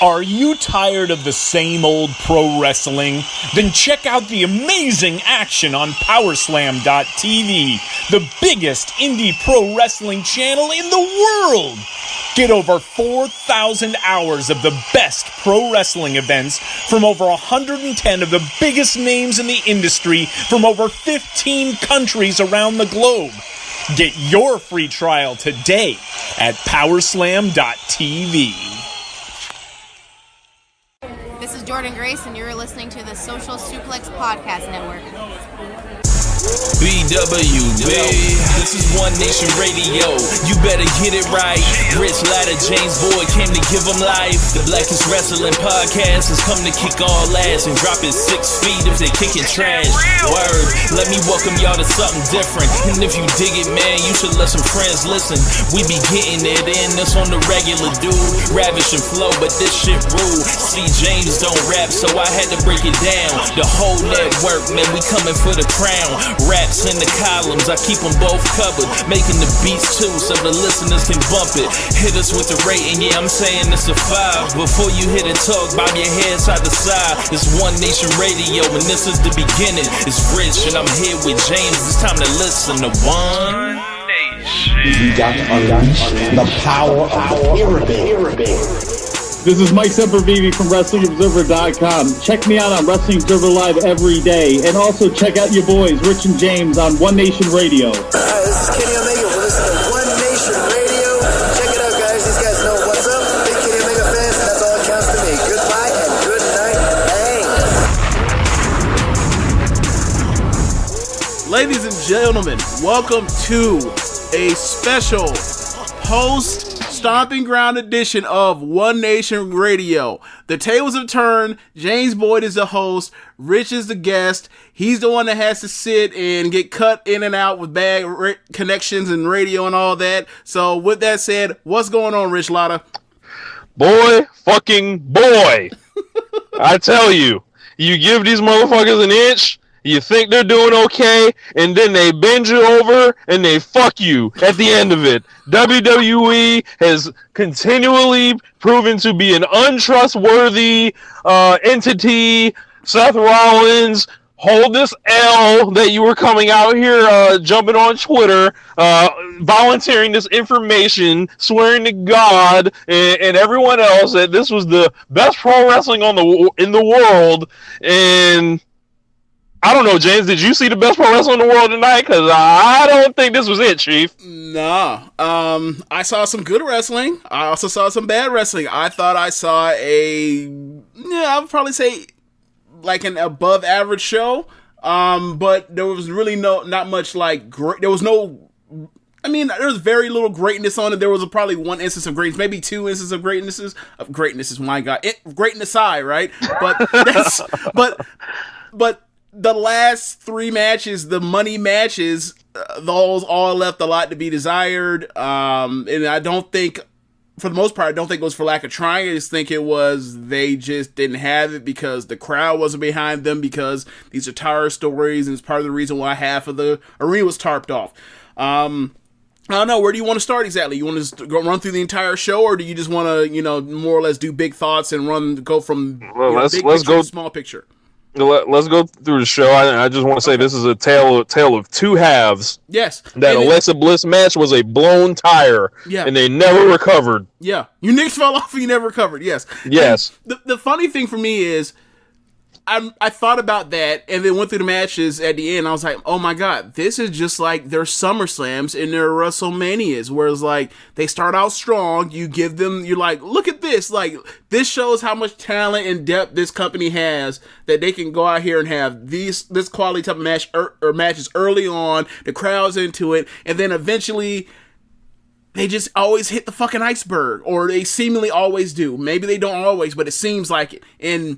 Are you tired of the same old pro wrestling? Then check out the amazing action on Powerslam.tv, the biggest indie pro wrestling channel in the world. Get over 4,000 hours of the best pro wrestling events from over 110 of the biggest names in the industry from over 15 countries around the globe. Get your free trial today at Powerslam.tv. This is Jordan Grace, and you're listening to the Social Suplex Podcast Network. BWB, this is One Nation Radio. You better get it right. Rich Latta, James Boyd came to give them life. The Blackest Wrestling Podcast has come to kick all ass and drop it 6 feet if they kicking trash. Word, let me welcome y'all to something different. And if you dig it, man, you should let some friends listen. We be getting it in, this on the regular, dude. Ravish and flow, but this shit rude. See, James don't rap, so I had to break it down. The whole network, man, we coming for the crown. Raps in the columns, I keep them both covered. Making the beats too, so the listeners can bump it. Hit us with the rating, yeah, I'm saying it's a 5. Before you hit it, talk, bob your head side to side. It's One Nation Radio, and this is the beginning. It's Rich, and I'm here with James. It's time to listen to One Nation. You got to unleash the power of the pyramid. This is Mike Sempervive from WrestlingObserver.com. Check me out on Wrestling Observer Live every day. And also check out your boys, Rich and James, on One Nation Radio. This is Kenny Omega. We're listening to One Nation Radio. Check it out, guys. These guys know what's up. Big Kenny Omega fans, and that's all that counts to me. Goodbye and good night. Bang. Ladies and gentlemen, welcome to a special post Stomping Ground edition of One Nation Radio. The tables have turned. James Boyd is the host. Rich is the guest. He's the one that has to sit and get cut in and out with bad connections and radio and all that. So with that said, what's going on, Rich Latta? Boy, fucking boy. I tell you, you give these motherfuckers an inch, you think they're doing okay, and then they bend you over and they fuck you at the end of it. WWE has continually proven to be an untrustworthy entity. Seth Rollins, hold this L that you were coming out here jumping on Twitter, volunteering this information, swearing to God and everyone else that this was the best pro wrestling in the world. And I don't know, James, did you see the best pro wrestling in the world tonight? Because I don't think this was it, Chief. Nah. I saw some good wrestling. I also saw some bad wrestling. I thought I saw I would probably say like an above average show. But there was really not much like great. There was very little greatness on it. There was probably one instance of greatness, maybe two instances of greatnesses. My God. Greatness high, right? But but the last 3 matches, the money matches, those all left a lot to be desired. And I don't think, for the most part, I don't think it was for lack of trying. I just think it was they just didn't have it because the crowd wasn't behind them, because these are tire stories, and it's part of the reason why half of the arena was tarped off. I don't know. Where do you want to start exactly? You want to run through the entire show, or do you just want to, more or less do big thoughts and go from let's big go picture to small picture? Let's go through the show. I just want to say this is a tale of two halves. Yes. That Alexa Bliss match was a blown tire. Yeah. And they never recovered. Yeah. Your knicks fell off and you never recovered. Yes. Yes. The funny thing for me is, I thought about that and then went through the matches at the end. I was like, oh my God, this is just like their SummerSlams and their WrestleManias, where it's like they start out strong. You're like, look at this. Like, this shows how much talent and depth this company has, that they can go out here and have this quality type of match or matches early on. The crowd's into it. And then eventually they just always hit the fucking iceberg, or they seemingly always do. Maybe they don't always, but it seems like it. And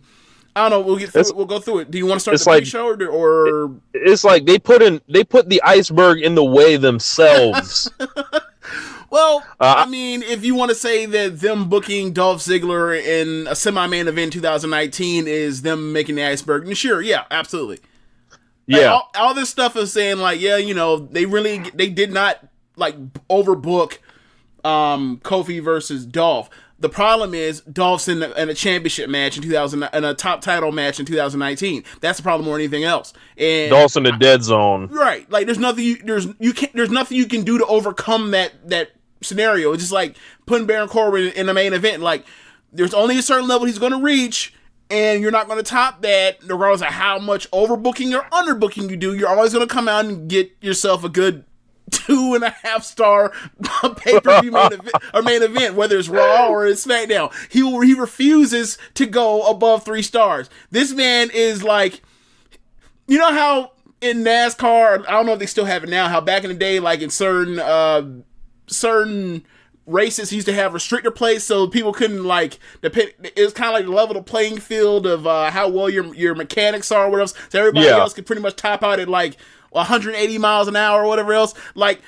I don't know. We'll go through it. Do you want to start the pre-show or? It's like they put the iceberg in the way themselves. Well, if you want to say that them booking Dolph Ziggler in a semi-main event in 2019 is them making the iceberg, then sure, yeah, absolutely. Yeah. Like, all this stuff is saying like, yeah, they did not like overbook Kofi versus Dolph. The problem is Dolph's in a championship match in 2000 and a top title match in 2019. That's the problem more than anything else. And Dolph's in the dead zone. Right. Like there's nothing there's nothing you can do to overcome that scenario. It's just like putting Baron Corbin in the main event. Like there's only a certain level he's going to reach, and you're not going to top that regardless of how much overbooking or underbooking you do. You're always going to come out and get yourself a good 2.5 star pay-per-view main event, whether it's Raw or it's SmackDown. He refuses to go above 3 stars. This man is like, you know how in NASCAR, I don't know if they still have it now, how back in the day, like in certain races, he used to have restrictor plates so people couldn't like, it was kind of like level the playing field of how well your mechanics are or whatever, so everybody else could pretty much top out at like 180 miles an hour or whatever else. Like,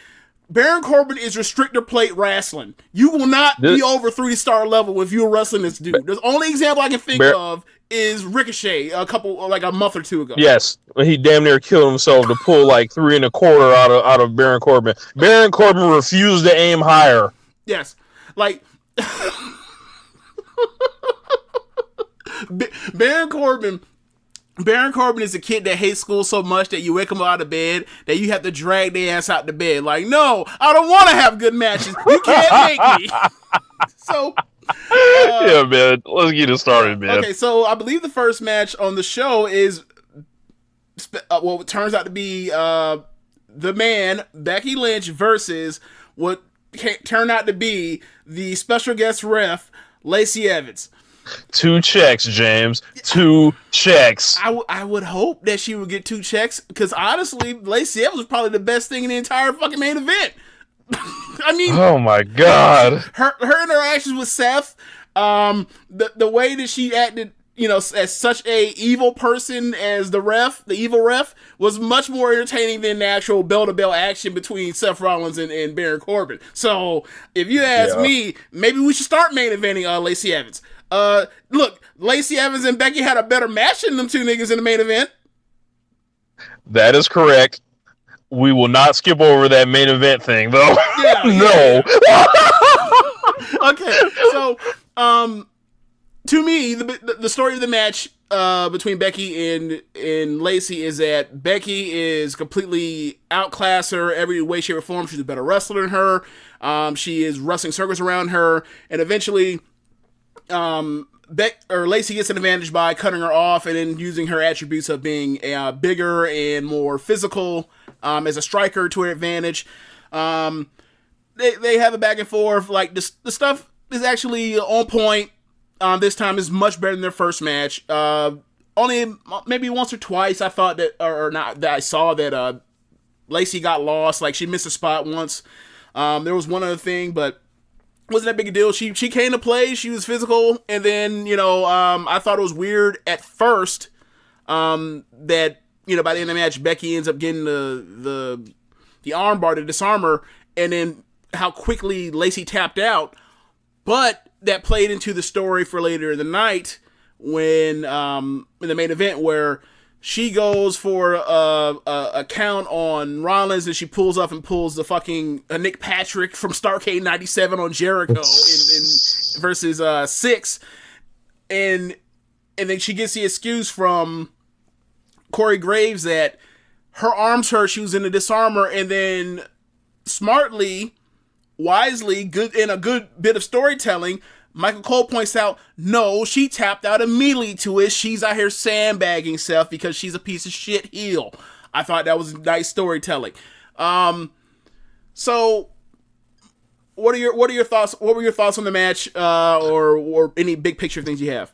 Baron Corbin is restrictor plate wrestling. You will not be over 3-star level if you're wrestling this dude. The only example I can think of is Ricochet a month or two ago. Yes, he damn near killed himself to pull like 3 1/4 out of Baron Corbin. Baron Corbin refused to aim higher. Yes, like Baron Corbin is a kid that hates school so much that you wake him out of bed that you have to drag their ass out the bed. Like, no, I don't want to have good matches. You can't make me. So, yeah, man. Let's get it started, man. Okay, so I believe the first match on the show is what turns out to be the man, Becky Lynch, versus what turned out to be the special guest ref, Lacey Evans. 2 checks, James. 2 checks. I would hope that she would get 2 checks, because honestly, Lacey Evans was probably the best thing in the entire fucking main event. I mean, oh my god, her interactions with Seth, the way that she acted, as such a evil person as the evil ref, was much more entertaining than the actual bell-to-bell action between Seth Rollins and Baron Corbin. So, if you ask me, maybe we should start main eventing Lacey Evans. Look, Lacey Evans and Becky had a better match than them 2 niggas in the main event. That is correct. We will not skip over that main event thing, though. Yeah, no. Okay, so, to me, the story of the match between Becky and Lacey is that Becky is completely outclassed her every way, shape, or form. She's a better wrestler than her. She is wrestling circles around her, and eventually, Lacey gets an advantage by cutting her off and then using her attributes of being bigger and more physical as a striker to her advantage. They have a back and forth. Like, the stuff is actually on point. This time is much better than their first match. Only maybe once or twice I thought that, or not, that I saw that Lacey got lost. Like, she missed a spot once. There was one other thing, but wasn't that big a deal. She came to play. She was physical, and then I thought it was weird at first that by the end of the match Becky ends up getting the armbar to disarm her, and then how quickly Lacey tapped out. But that played into the story for later in the night when in the main event where she goes for a count on Rollins, and she pulls up and pulls the fucking Nick Patrick from Starrcade 97 on Jericho in versus 6. And then she gets the excuse from Corey Graves that her arms hurt, she was in the disarmer, and then smartly, wisely, in a good bit of storytelling, Michael Cole points out, no, she tapped out immediately to it. She's out here sandbagging Seth because she's a piece of shit heel. I thought that was nice storytelling. So what are your thoughts? What were your thoughts on the match, or any big picture things you have?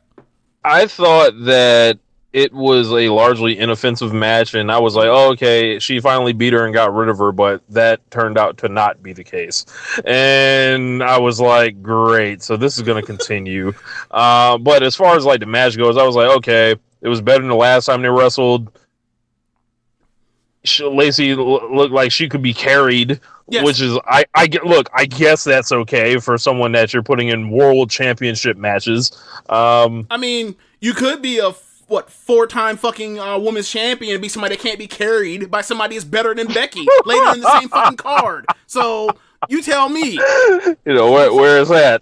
I thought that it was a largely inoffensive match, and I was like, oh, okay, she finally beat her and got rid of her, but that turned out to not be the case. And I was like, great, so this is going to continue. But as far as like the match goes, I was like, okay, it was better than the last time they wrestled. Lacey looked like she could be carried, yes. Which is, I guess that's okay for someone that you're putting in world championship matches. I mean, you could be a 4-time fucking women's champion and be somebody that can't be carried by somebody that's better than Becky later in the same fucking card. So you tell me. Where is that?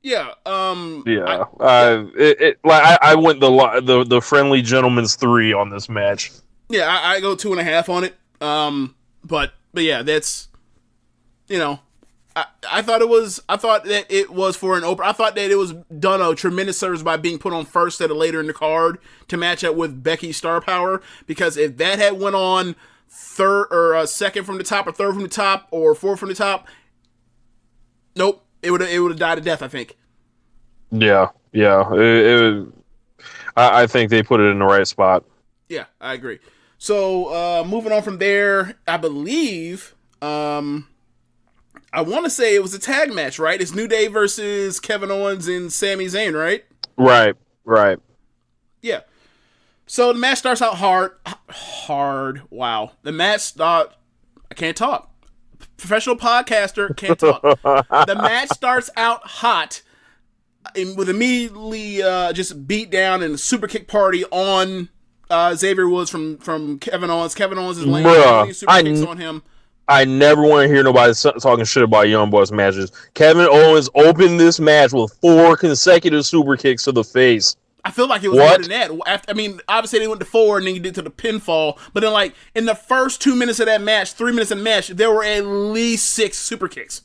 Yeah. Yeah. I went the friendly gentleman's 3 on this match. Yeah, I go 2.5 on it. But yeah, that's, you know, I thought that it was for an open. I thought that it was done a tremendous service by being put on first instead of later in the card to match up with Becky's star power. Because if that had went on third or second from the top, or third from the top, or fourth from the top, nope, it would have died a death, I think. Yeah. I think they put it in the right spot. Yeah, I agree. So moving on from there, I believe. I want to say it was a tag match, right? It's New Day versus Kevin Owens and Sami Zayn, right? Right. Yeah. So the match starts out hard. Wow. The match I can't talk. Professional podcaster, can't talk. The match starts out hot with immediately just beat down and a super kick party on Xavier Woods from Kevin Owens. Kevin Owens is laying super kicks on him. I never want to hear nobody talking shit about Young Bucks matches. Kevin Owens opened this match with 4 consecutive super kicks to the face. I feel like it was more than that. I mean, obviously they went to 4 and then you did to the pinfall. But then, like, in the first 2 minutes of that match, 3 minutes of the match, there were at least 6 super kicks.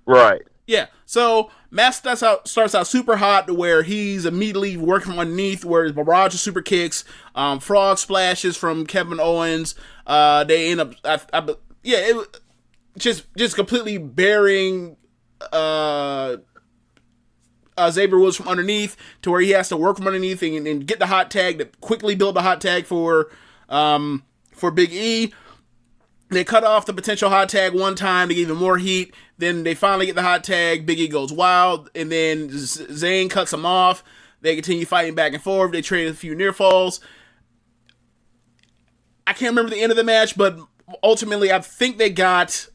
Right. Yeah. So, match starts out super hot to where he's immediately working from underneath, where his barrage of super kicks, frog splashes from Kevin Owens. They end up... it was just completely burying Xavier Woods from underneath to where he has to work from underneath and get the hot tag, to quickly build the hot tag for Big E. They cut off the potential hot tag one time to give him more heat. Then they finally get the hot tag. Big E goes wild, and then Zayn cuts him off. They continue fighting back and forth. They trade a few near falls. I can't remember the end of the match, but ultimately, I think they got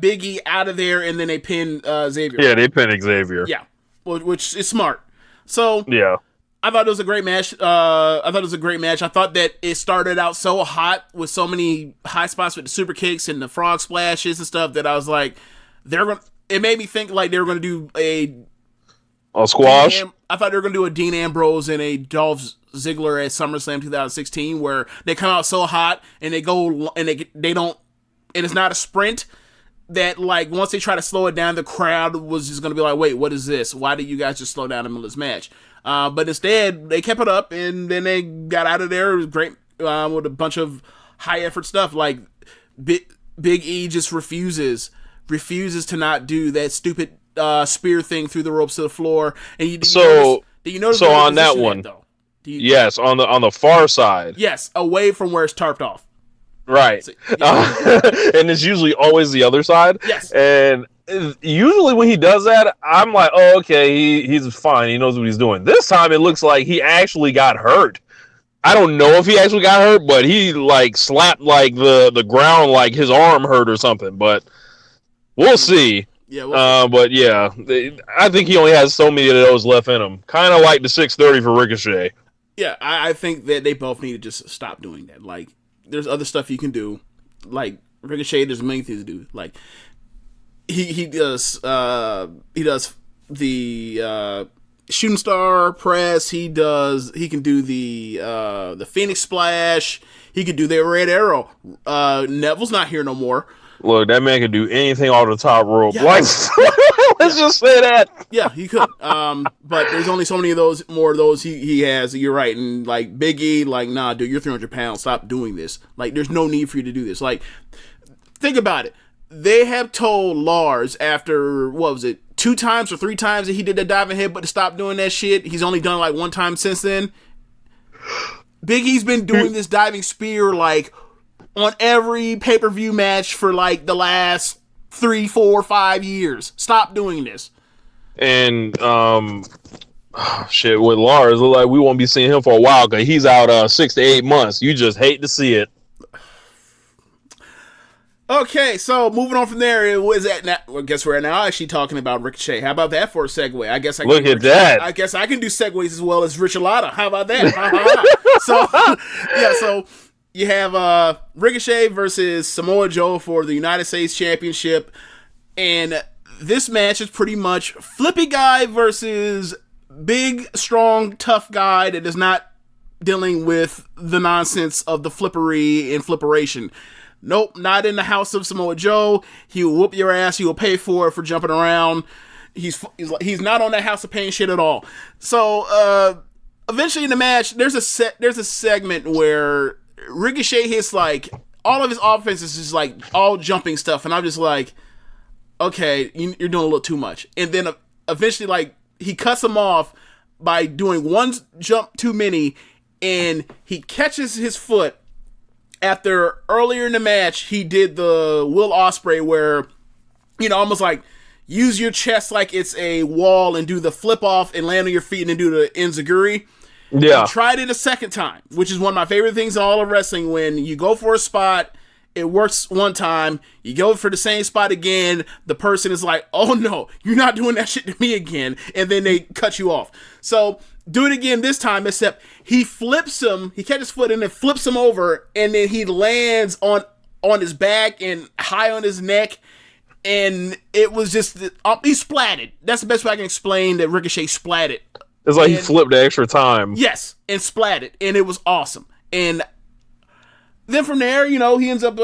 Big E out of there, and then they pinned Xavier. Yeah, they pinned Xavier. Yeah, which is smart. So yeah, I thought it was a great match. I thought that it started out so hot with so many high spots with the super kicks and the frog splashes and stuff that I was like, it made me think like they were going to do a squash. I thought they were going to do a Dean Ambrose and a Dolph Ziggler at SummerSlam 2016, where they come out so hot and they go and they don't, and it's not a sprint. That like once they try to slow it down, the crowd was just going to be like, "Wait, what is this? Why did you guys just slow down in the middle of this match?" But instead, they kept it up, and then they got out of there. It was great with a bunch of high effort stuff. Like Big E just refuses to not do that stupid spear thing through the ropes to the floor. And you notice on that one, yes, on the far side, yes, away from where it's tarped off. Right. So, yeah. And it's usually always the other side. Yes. And usually when he does that, I'm like, oh, okay, he's fine. He knows what he's doing. This time it looks like he actually got hurt. I don't know if he actually got hurt, but he like slapped like the ground like his arm hurt or something. But we'll see. Yeah. But yeah, I think he only has so many of those left in him. Kind of like the 630 for Ricochet. Yeah, I think that they both need to just stop doing that. Like, there's other stuff you can do. Like Ricochet, there's a million things to do. Like he does the shooting star press. He can do the Phoenix Splash. He could do the Red Arrow. Neville's not here no more. Look, that man can do anything off the top rope. Yeah. Like, let's just say that. Yeah, he could. But there's only so many of those, more of those he has. You're right. And like Big E, like, nah, dude, you're 300 pounds. Stop doing this. Like, there's no need for you to do this. Like, think about it. They have told Lars after, what was it, 2 times or 3 times that he did that diving headbutt to stop doing that shit. He's only done like 1 time since then. Big E's been doing this diving spear like on every pay-per-view match for like the last 3, 4, 5 years. Stop doing this. And shit, with Lars, look like we won't be seeing him for a while because he's out 6 to 8 months. You just hate to see it. Okay, so moving on from there, it was at now. Well, guess we're now actually talking about Ricochet. How about that for a segue? I guess I can look at that. I guess I can do segues as well as Rich Latta. How about that? So yeah, so you have Ricochet versus Samoa Joe for the United States Championship, and this match is pretty much flippy guy versus big, strong, tough guy that is not dealing with the nonsense of the flippery and flipperation. Nope, not in the house of Samoa Joe. He will whoop your ass. He will pay for it for jumping around. He's not on that House of Pain shit at all. So eventually in the match, there's a segment where Ricochet hits like all of his offense is just like all jumping stuff, and I'm just like, okay, you're doing a little too much. And then eventually, like, he cuts him off by doing one jump too many, and he catches his foot. After earlier in the match, he did the Will Ospreay where, almost like use your chest like it's a wall and do the flip off and land on your feet and then do the enziguri. Yeah. He tried it a second time, which is one of my favorite things in all of wrestling. When you go for a spot, it works one time, you go for the same spot again, the person is like, oh no, you're not doing that shit to me again, and then they cut you off. So do it again this time, except he flips him, he catches his foot and then flips him over, and then he lands on his back and high on his neck, and it was just, he splatted. That's the best way I can explain that Ricochet splatted. It's like he flipped the extra time. Yes, and splatted, and it was awesome. And then from there, he ends up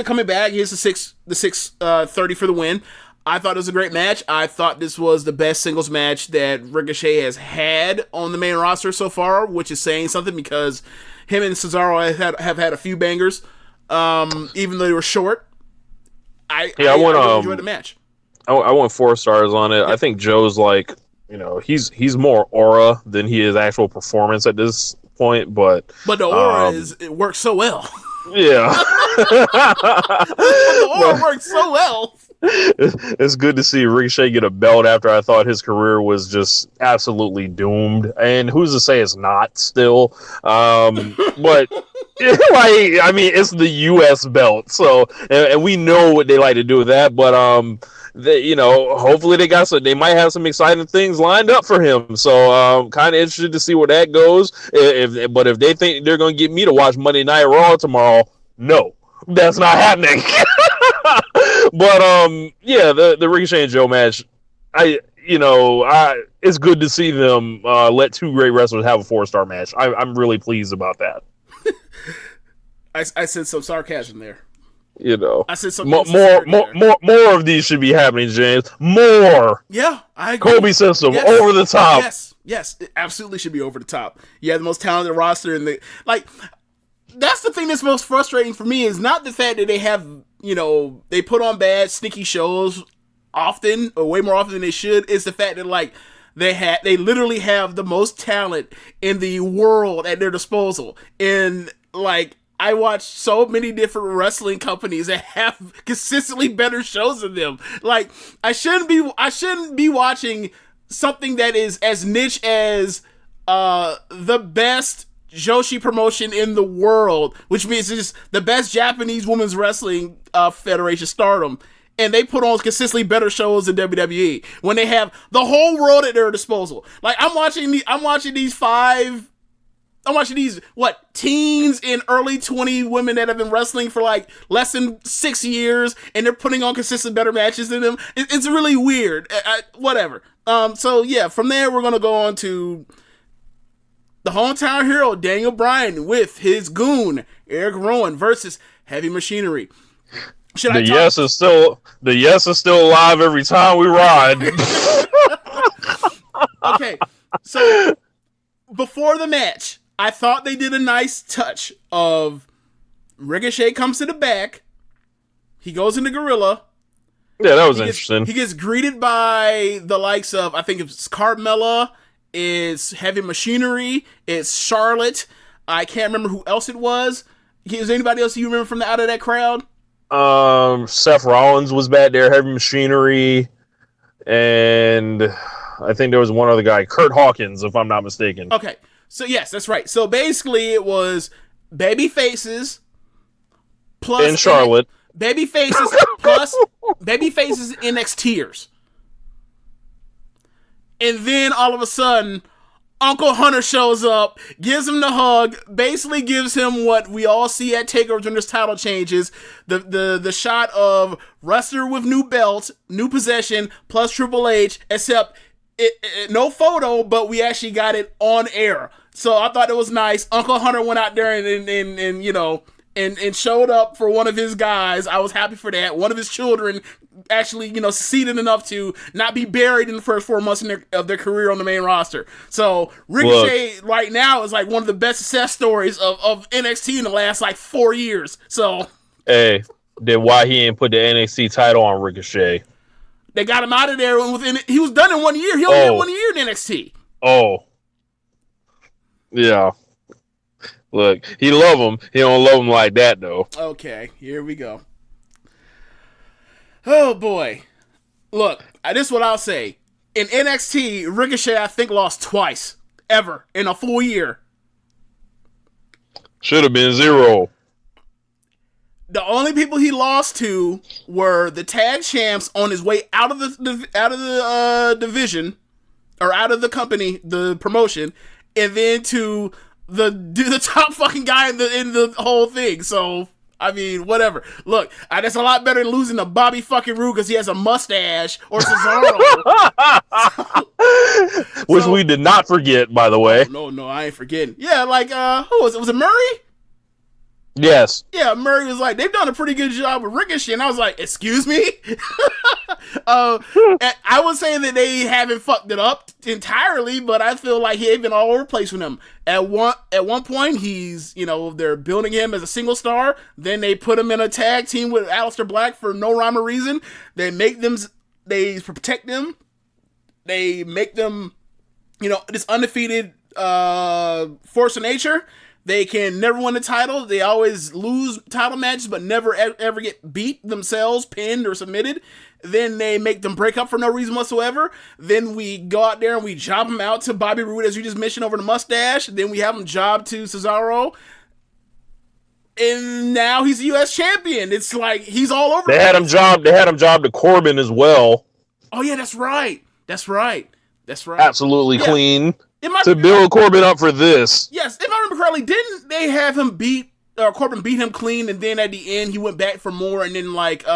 coming back. He hits the 630 for the win. I thought it was a great match. I thought this was the best singles match that Ricochet has had on the main roster so far, which is saying something because him and Cesaro have had a few bangers, even though they were short. I really enjoyed the match. I want 4 stars on it. Yep. I think Joe's like, he's more aura than he is actual performance at this point, but the aura it works so well. Yeah. The aura works so well. It's good to see Ricochet get a belt after I thought his career was just absolutely doomed, and who's to say it's not still? But it's the U.S. belt, so and we know what they like to do with that, but hopefully they might have some exciting things lined up for him. So kind of interested to see where that goes. But if they think they're going to get me to watch Monday Night Raw tomorrow, no, that's not happening. But the Ricochet and Joe match, it's good to see them let 2 great wrestlers have a 4-star match. I'm really pleased about that. I said some sarcasm there. I said some more of these should be happening, James. More. Yeah, I agree. Kobe system over the top. Yes, it absolutely should be over the top. You have the most talented roster in the that's the thing that's most frustrating for me is not the fact that they have, they put on bad, sneaky shows often, or way more often than they should. It's the fact that, they literally have the most talent in the world at their disposal. And, I watch so many different wrestling companies that have consistently better shows than them. I shouldn't be watching something that is as niche as the best Joshi promotion in the world, which means it's just the best Japanese women's wrestling federation, Stardom, and they put on consistently better shows than WWE when they have the whole world at their disposal. I'm watching these teens and early 20 women that have been wrestling for less than 6 years, and they're putting on consistent better matches than them. It's really weird. Whatever. From there we're gonna go on to the hometown hero, Daniel Bryan, with his goon, Eric Rowan, versus Heavy Machinery. The yes is still alive every time we ride. Okay, so before the match, I thought they did a nice touch of Ricochet comes to the back, he goes into Gorilla. Yeah, that was interesting. He gets greeted by the likes of, I think it's Carmella, it's Heavy Machinery, it's Charlotte. I can't remember who else it was. Is there anybody else you remember out of that crowd? Seth Rollins was back there, Heavy Machinery, and I think there was one other guy, Kurt Hawkins, if I'm not mistaken. Okay, so yes, that's right. So basically it was baby faces plus... And Charlotte. Baby faces plus baby faces NXTers. And then all of a sudden, Uncle Hunter shows up, gives him the hug, basically gives him what we all see at takeovers when there's title changes, the shot of wrestler with new belt, new possession, plus Triple H, except no photo, but we actually got it on air. So I thought it was nice. Uncle Hunter went out there and you know, and showed up for one of his guys. I was happy for that. One of his children actually, you know, succeeded enough to not be buried in the first 4 months of their career on the main roster. So Ricochet right now is like one of the best success stories of NXT in the last like 4 years. So hey, then why he ain't put the NXT title on Ricochet? They got him out of there within. He was done in 1 year. He only had 1 year in NXT. Oh, yeah. Look, he love him. He don't love him like that though. Okay, here we go. Oh boy, look, this is what I'll say. In NXT, Ricochet I think lost twice ever in a full year. Should have been 0. The only people he lost to were the tag champs on his way out of the division or out of the company, the promotion, and then to the top fucking guy in the whole thing. So I mean, whatever. Look, that's a lot better than losing to Bobby fucking Roode because he has a mustache or Cesaro. Which we did not forget, by the way. No, I ain't forgetting. Yeah, like who was it? Was it Murray? Yes. Yeah, Murray was like, they've done a pretty good job with Ricochet, and I was like, excuse me? I would say that they haven't fucked it up entirely, but I feel like they've been all over the place with him. At one point, he's, you know, they're building him as a single star, then they put him in a tag team with Aleister Black for no rhyme or reason. They protect them, they make them, you know, this undefeated force of nature. They can never win the title. They always lose title matches, but never ever get beat themselves, pinned, or submitted. Then they make them break up for no reason whatsoever. Then we go out there and we job them out to Bobby Roode, as you just mentioned, over the mustache. Then we have him job to Cesaro. And now he's a U.S. champion. It's like he's all over. They had him job to Corbin as well. Oh yeah, that's right. Absolutely clean. To build Corbin up for this. Yes, if I remember correctly, didn't they have him Corbin beat him clean, and then at the end he went back for more, and then like kicked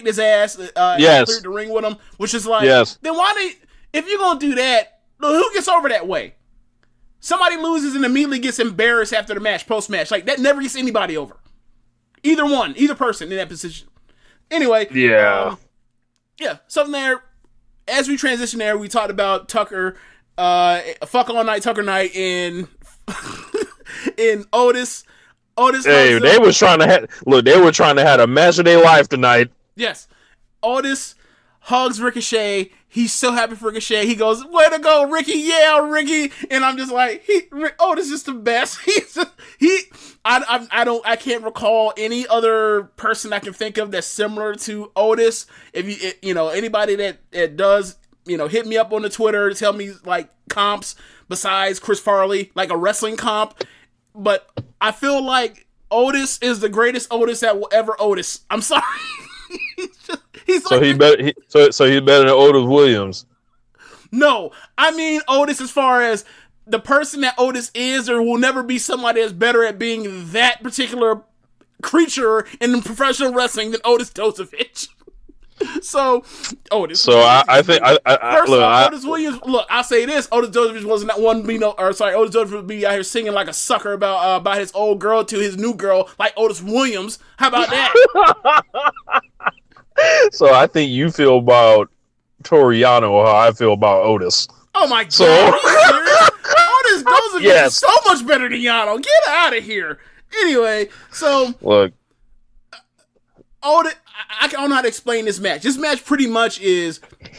his ass, and cleared the ring with him, which is like, then why if you're gonna do that, who gets over that way? Somebody loses and immediately gets embarrassed after the match, post match, like that never gets anybody over. Either person in that position. Anyway, something there. As we transition there, we talked about Tucker, fuck all night Tucker night in Otis. Hey, they were trying to have a match of their life tonight. Yes. Otis hugs Ricochet. He's so happy for Ricochet. He goes, "Way to go, Ricky! Yeah, Ricky!" And I'm just like, Otis is the best. I can't recall any other person I can think of that's similar to Otis. If you know anybody that does, you know, hit me up on the Twitter to tell me like comps besides Chris Farley, like a wrestling comp. But I feel like Otis is the greatest Otis that will ever Otis. I'm sorry. He's better than Otis Williams. No, I mean Otis as far as the person that Otis is, or will never be somebody that's better at being that particular creature in professional wrestling than Otis Dozovich. So Otis. So I think Otis Williams. Look, I'll say this: Otis Dozovich wasn't that one. Otis Dozovich would be out here singing like a sucker about his old girl to his new girl, like Otis Williams. How about that? So I think you feel about Toriano how I feel about Otis. Oh my God! Otis Dozovich is so much better than Yano. Get out of here. Anyway, so look, Otis. I don't know how to explain this match. This match pretty much is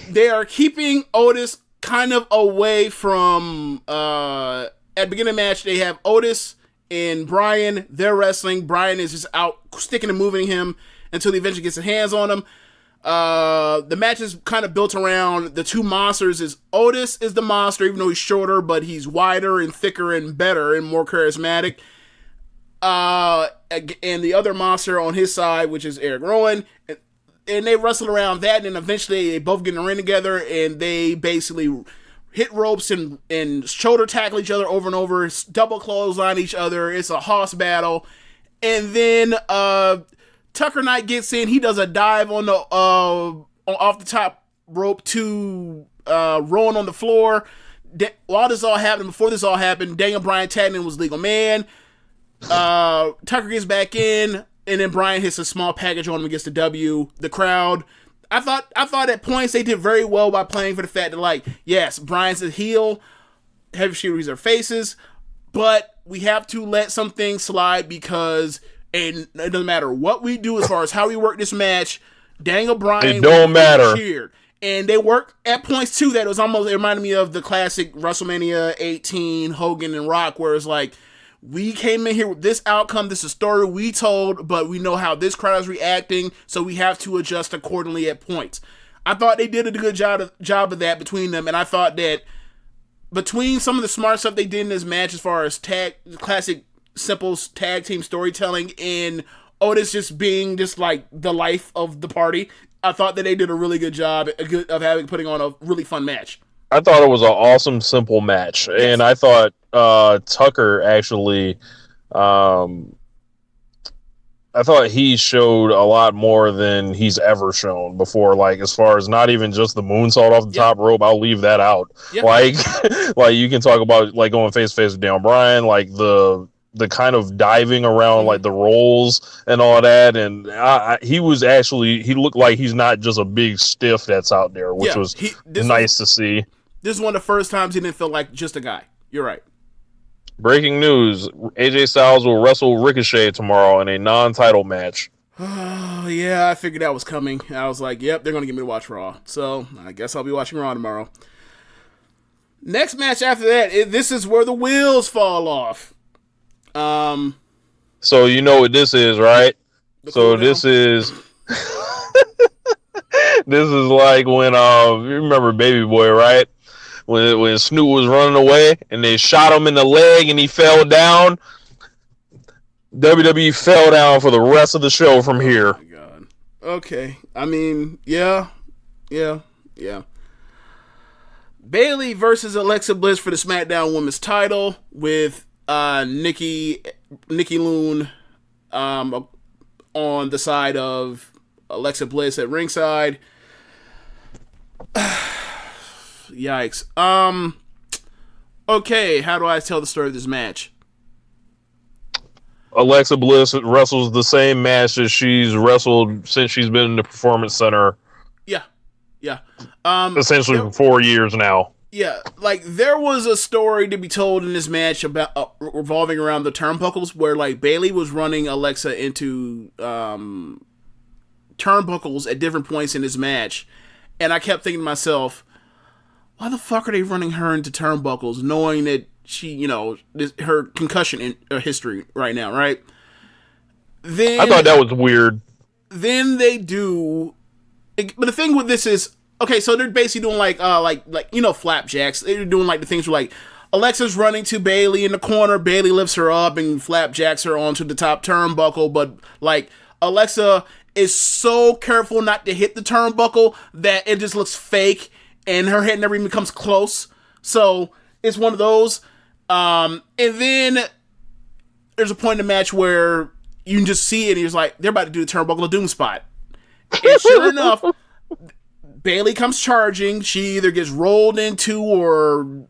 they are keeping Otis kind of away from at the beginning of the match. They have Otis and Bryan. They're wrestling. Bryan is just out sticking and moving him until he eventually gets his hands on him. The match is kind of built around the two monsters. Otis is the monster, even though he's shorter, but he's wider and thicker and better and more charismatic. And the other monster on his side, which is Eric Rowan, and they wrestle around that, and then eventually they both get in the ring together, and they basically hit ropes and shoulder tackle each other over and over, double clothesline each other. It's a hoss battle. And then Tucker Knight gets in. He does a dive on the off the top rope to rolling on the floor. While this all happened, before this all happened, Daniel Bryan tagged in was legal man. Tucker gets back in, and then Bryan hits a small package on him against the W. The crowd. I thought at points they did very well by playing for the fact that, like, yes, Bryan's a heel, heavy shooters are faces, but we have to let some things slide because, and it doesn't matter what we do as far as how we work this match, Daniel Bryan it don't matter. Cheered. And they work at points too that it reminded me of the classic WrestleMania 18 Hogan and Rock, where it's like, we came in here with this outcome, this is a story we told, but we know how this crowd is reacting, so we have to adjust accordingly at points. I thought they did a good job of that between them, and I thought that between some of the smart stuff they did in this match as far as classic simple tag team storytelling and Otis just being just like the life of the party, I thought that they did a really good job of putting on a really fun match. I thought it was an awesome, simple match, yes. And I thought Tucker actually, I thought he showed a lot more than he's ever shown before. Like, as far as not even just the moonsault off the top rope, I'll leave that out. Yep. Like you can talk about like going face to face with Daniel Bryan, like the kind of diving around, like the rolls and all that. And he looked like he's not just a big stiff that's out there, which was nice to see. This is one of the first times he didn't feel like just a guy. You're right. Breaking news. AJ Styles will wrestle Ricochet tomorrow in a non-title match. Oh, yeah, I figured that was coming. I was like, yep, they're going to get me to watch Raw. So, I guess I'll be watching Raw tomorrow. Next match after that, this is where the wheels fall off. So you know what this is, right? So this is this is like when you remember Baby Boy, right? When Snoop was running away and they shot him in the leg and he fell down. WWE fell down for the rest of the show from here. Oh my God. Okay. I mean, yeah. Bayley versus Alexa Bliss for the SmackDown Women's title with Nikki Loon on the side of Alexa Bliss at ringside. Yikes. Okay, how do I tell the story of this match? Alexa Bliss wrestles the same match as she's wrestled since she's been in the Performance Center. Yeah. Essentially for 4 years now. Yeah, like, there was a story to be told in this match about revolving around the turnbuckles, where, like, Bayley was running Alexa into turnbuckles at different points in this match, and I kept thinking to myself, why the fuck are they running her into turnbuckles, knowing that she, her concussion history right now, right? Then I thought that was weird. Then they do, but the thing with this is, okay, so they're basically doing like flapjacks. They're doing like the things where like Alexa's running to Bayley in the corner, Bayley lifts her up and flapjacks her onto the top turnbuckle, but like Alexa is so careful not to hit the turnbuckle that it just looks fake and her head never even comes close. So it's one of those. And then there's a point in the match where you can just see it and he's like, they're about to do the turnbuckle of doom spot. And sure enough, Bayley comes charging. She either gets rolled into or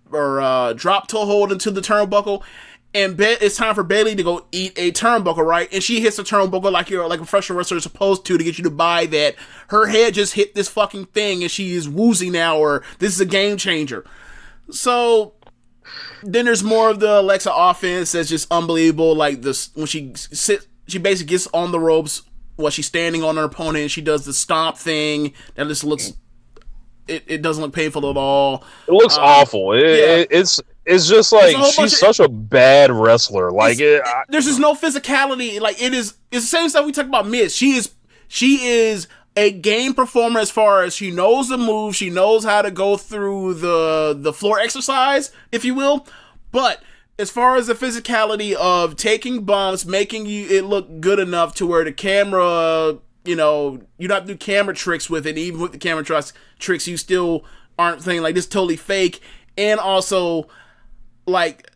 dropped to a hold into the turnbuckle, and it's time for Bayley to go eat a turnbuckle, right? And she hits the turnbuckle like a professional wrestler is supposed to get you to buy that her head just hit this fucking thing and she is woozy now, or this is a game changer. So then there's more of the Alexa offense that's just unbelievable. Like this, when she basically gets on the ropes while she's standing on her opponent, and she does the stomp thing that just looks. It doesn't look painful at all. It looks awful. It's just like she's such a bad wrestler. Like there's just no physicality. Like it's the same stuff we talked about Miz. She is a game performer as far as she knows the move. She knows how to go through the floor exercise, if you will. But as far as the physicality of taking bumps, making it look good enough to where the camera, you don't have to do camera tricks with it. Even with the camera tricks, you still aren't thinking like this is totally fake. and also like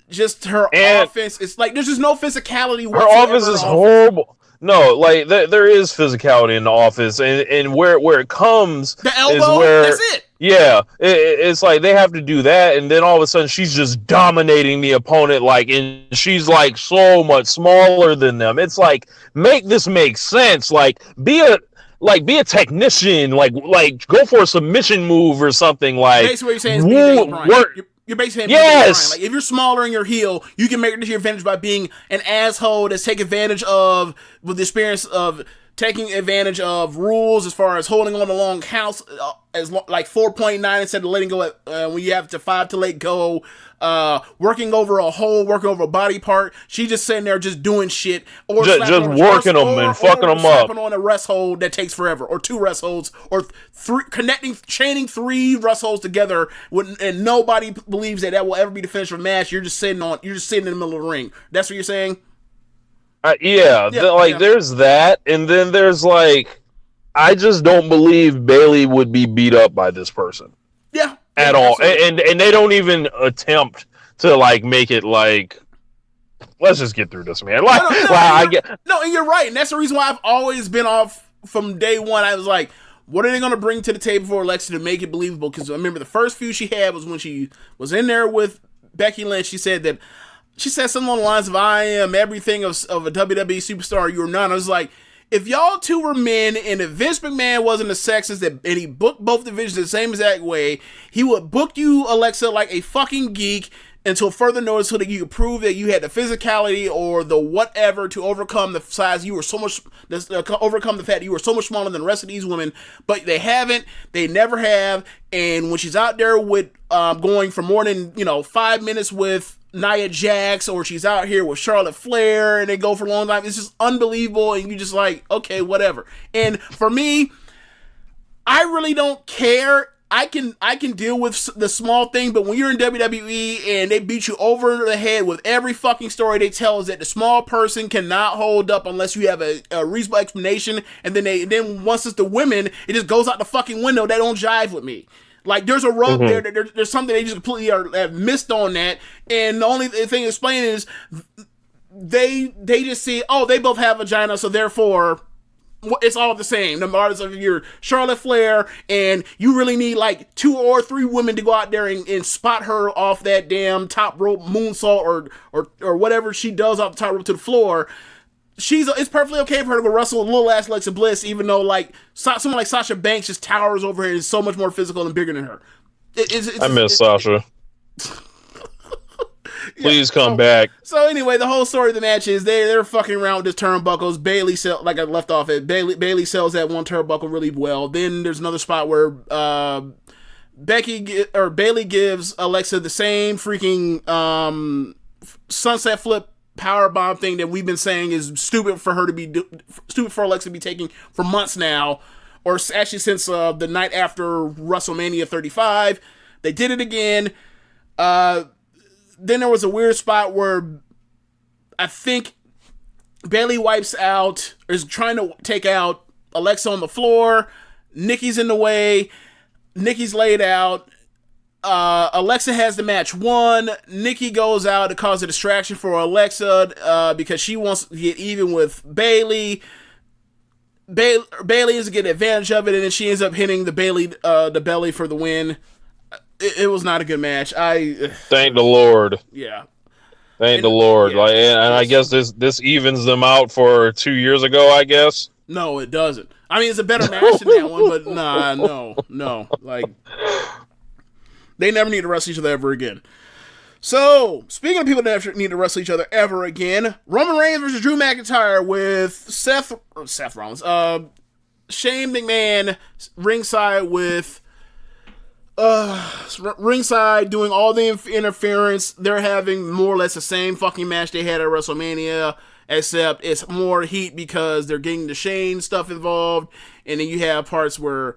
just her offense. It's like there's just no physicality whatsoever. Her offense is horrible. No, like there is physicality in the office, and where it comes the elbow. Is where, that's it. Yeah, it's like they have to do that, and then all of a sudden she's just dominating the opponent, like, and she's like so much smaller than them. It's like, make this make sense. Like be a technician. Like go for a submission move or something. Like basically what you're saying is be Daniel Bryan. You're basically yes. Like if you're smaller and you're heel, you can make it to your advantage by being an asshole that's taking advantage of with the experience of taking advantage of rules as far as holding on to long counts like 4.9 instead of letting go at when you have to 5 to let go. Working over a hole, working over a body part. She just sitting there just doing shit, or just working them and fucking them up. Slapping on a rest hold that takes forever, or 2 rest holds, or chaining 3 rest holds together, and nobody believes that will ever be the finish of a match. You're just sitting in the middle of the ring. That's what you're saying. There's that, and then there's like, I just don't believe Bayley would be beat up by this person. Yeah. At all, and they don't even attempt to like make it like, let's just get through this, man. No, and you're right, and that's the reason why I've always been off from day one. I was like, what are they going to bring to the table for Alexa to make it believable? Because I remember the first feud she had was when she was in there with Becky Lynch. She said something along the lines of, "I am everything of a WWE superstar. You're not." I was like, if y'all two were men and if Vince McMahon wasn't a sexist and he booked both divisions the same exact way, he would book you, Alexa, like a fucking geek until further notice so that you could prove that you had the physicality or the whatever to overcome the size. You were so much, overcome the fact that you were so much smaller than the rest of these women, but they haven't, they never have, and when she's out there with going for more than 5 minutes with Nia Jax, or she's out here with Charlotte Flair and they go for a long time, it's just unbelievable, and you just like, okay, whatever. And for me, I really don't care. I can deal with the small thing, but when you're in WWE and they beat you over the head with every fucking story they tell us that the small person cannot hold up unless you have a reasonable explanation, and then once it's the women, it just goes out the fucking window. They don't jive with me. Like, there's a rub there. There's something they just completely have missed on that. And the only thing explaining is they just see, oh, they both have vagina, so therefore it's all the same. The artists of your Charlotte Flair, and you really need like 2 or 3 women to go out there and spot her off that damn top rope moonsault or whatever she does off the top rope to the floor. It's perfectly okay for her to go wrestle with little ass Alexa Bliss, even though like someone like Sasha Banks just towers over her and is so much more physical and bigger than her. I miss Sasha. Please come back. So anyway, the whole story of the match is they're fucking around with this turnbuckles. Bayley like I left off at Bayley sells that one turnbuckle really well. Then there's another spot where Bayley gives Alexa the same freaking sunset flip powerbomb thing that we've been saying is stupid for Alexa to be taking for months now, or actually since the night after WrestleMania 35. They did it again. Then there was a weird spot where I think Bayley wipes out, or is trying to take out Alexa on the floor. Nikki's in the way. Nikki's laid out. Alexa has the match won. Nikki goes out to cause a distraction for Alexa because she wants to get even with Bayley. Bayley is to get advantage of it, and then she ends up hitting the belly for the win. It was not a good match. Thank the Lord. Yeah. Thank the Lord. Yeah. And I guess this evens them out for 2 years ago, I guess. No, it doesn't. I mean, it's a better match than that one, but no. Like, they never need to wrestle each other ever again. So, speaking of people that never need to wrestle each other ever again, Roman Reigns versus Drew McIntyre with Seth Rollins. Shane McMahon ringside with ringside doing all the interference. They're having more or less the same fucking match they had at WrestleMania, except it's more heat because they're getting the Shane stuff involved, and then you have parts where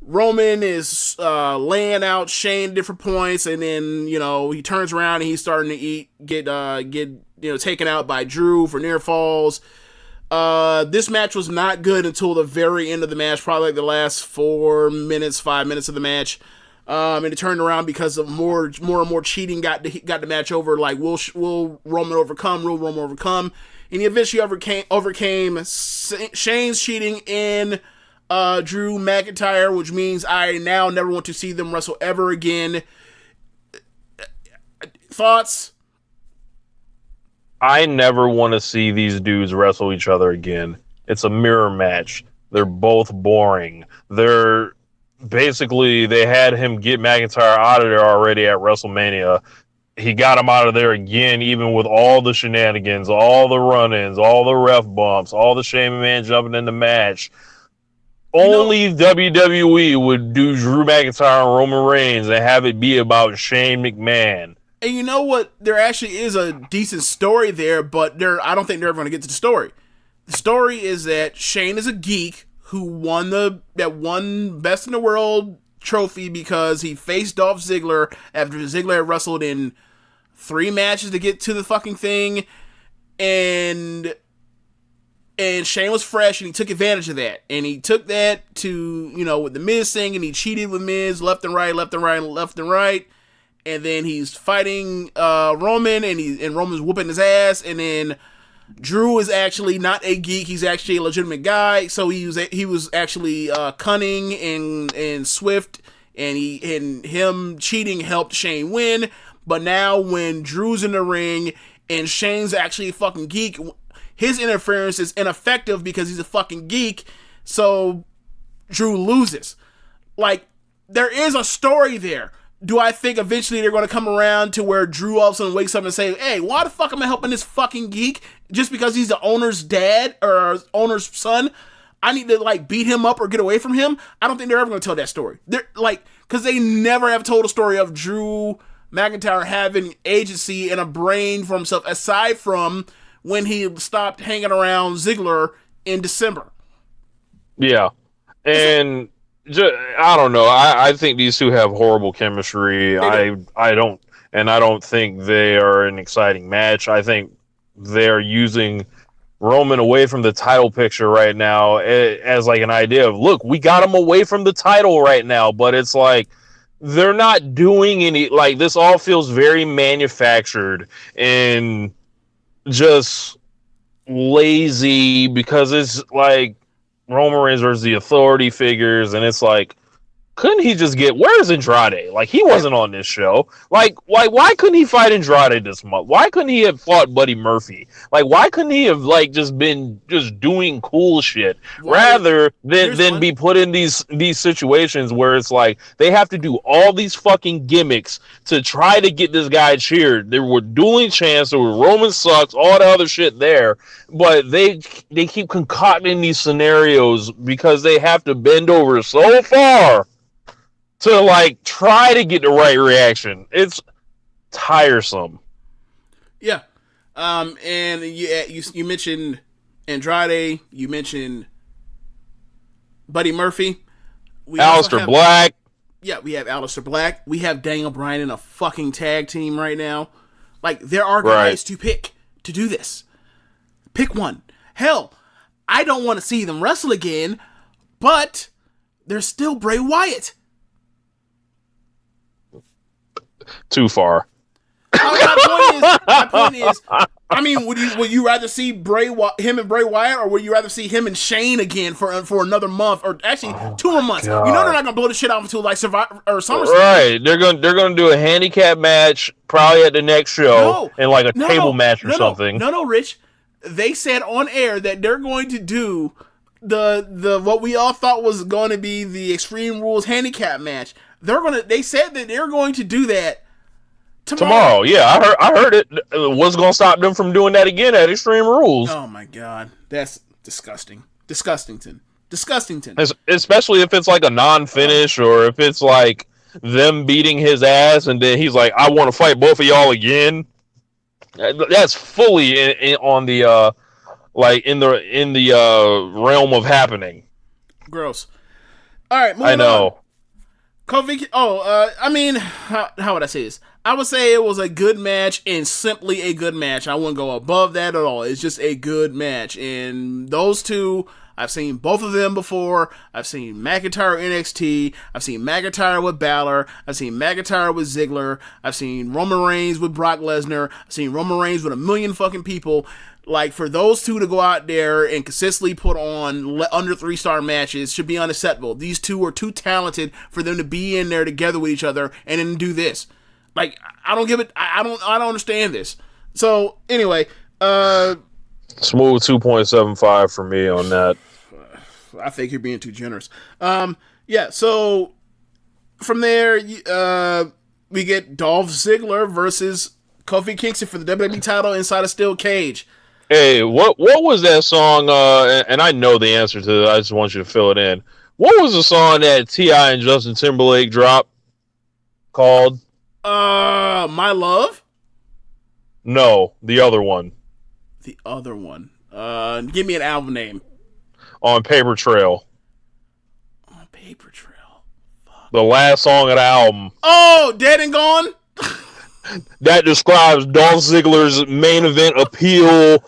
Roman is laying out Shane different points, and then he turns around and he's starting to get taken out by Drew for near falls. This match was not good until the very end of the match, probably like the last 5 minutes of the match. And it turned around because of more and more cheating got the match over. Like, will Roman overcome? Will Roman overcome? And he eventually overcame Shane's cheating in Drew McIntyre, which means I now never want to see them wrestle ever again. Thoughts? I never want to see these dudes wrestle each other again. It's a mirror match. They're both boring. They had him get McIntyre out of there already at WrestleMania. He got him out of there again, even with all the shenanigans, all the run-ins, all the ref bumps, all the Shane McMahon jumping in the match. Only WWE would do Drew McIntyre and Roman Reigns and have it be about Shane McMahon. And you know what? There actually is a decent story there, but I don't think they're ever going to get to the story. The story is that Shane is a geek who won Best in the World trophy because he faced Dolph Ziggler after Ziggler had wrestled in 3 matches to get to the fucking thing, and Shane was fresh, and he took advantage of that, and he took that to, with the Miz thing, and he cheated with Miz left and right, and then he's fighting Roman, and Roman's whooping his ass, and then Drew is actually not a geek. He's actually a legitimate guy. So he was actually cunning and swift, and him cheating helped Shane win. But now when Drew's in the ring and Shane's actually a fucking geek, his interference is ineffective because he's a fucking geek. So Drew loses. Like, there is a story there. Do I think eventually they're going to come around to where Drew all of a sudden wakes up and say, hey, why the fuck am I helping this fucking geek? Just because he's the owner's dad or owner's son, I need to, beat him up or get away from him? I don't think they're ever going to tell that story. They're, because they never have told a story of Drew McIntyre having agency and a brain for himself, aside from when he stopped hanging around Ziggler in December. Yeah. And I don't know. I think these two have horrible chemistry. I don't think they are an exciting match. I think they're using Roman away from the title picture right now as an idea of, look, we got him away from the title right now, but it's like they're not doing any, this all feels very manufactured and just lazy because it's like Roman Reigns versus the authority figures, and it's like, couldn't he just where's Andrade? He wasn't on this show. Why couldn't he fight Andrade this month? Why couldn't he have fought Buddy Murphy? Why couldn't he have just been doing cool shit rather than be put in these situations where it's like they have to do all these fucking gimmicks to try to get this guy cheered. There were dueling chants, there were Roman sucks, all the other shit there, but they keep concocting these scenarios because they have to bend over so far to try to get the right reaction. It's tiresome. Yeah. And you mentioned Andrade, you mentioned Buddy Murphy. Aleister Black. Yeah, we have Aleister Black. We have Daniel Bryan in a fucking tag team right now. There are guys to pick to do this. Pick one. Hell, I don't want to see them wrestle again, but there's still Bray Wyatt. Too far. My point is, I mean, would you rather see him and Bray Wyatt, or would you rather see him and Shane again for another month, or actually 2 more months? God. You know they're not gonna blow the shit out until Survivor or SummerSlam. Right? They're gonna do a handicap match probably at the next show, and a table match or something. No, Rich. They said on air that they're going to do the what we all thought was going to be the Extreme Rules handicap match. They said that they're going to do that tomorrow. Yeah, I heard it. What's going to stop them from doing that again at Extreme Rules? Oh my God, that's disgusting. Disgustington. Especially if it's a non-finish, or if it's them beating his ass and then he's like, I want to fight both of y'all again. That's fully on the in the realm of happening. Gross. All right, moving I know. on. I mean, how would I say this? I would say it was a good match, and simply a good match. I wouldn't go above that at all. It's just a good match. And those two, I've seen both of them before. I've seen McIntyre NXT. I've seen McIntyre with Balor. I've seen McIntyre with Ziggler. I've seen Roman Reigns with Brock Lesnar. I've seen Roman Reigns with a million fucking people. Like, for those two to go out there and consistently put on under 3-star matches should be unacceptable. These two are too talented for them to be in there together with each other and then do this. Like, I don't give it. I don't understand this. So anyway, smooth 2.75 for me on that. I think you're being too generous. Yeah. So from there, we get Dolph Ziggler versus Kofi Kingston for the WWE title inside a steel cage. Hey, what was that song? And I know the answer to it. I just want you to fill it in. What was the song that T.I. and Justin Timberlake dropped called? My Love? No, the other one. The other one. Give me an album name. On Paper Trail. On Paper Trail. Fuck. The last song of the album. Oh, Dead and Gone? That describes Dolph Ziggler's main event appeal.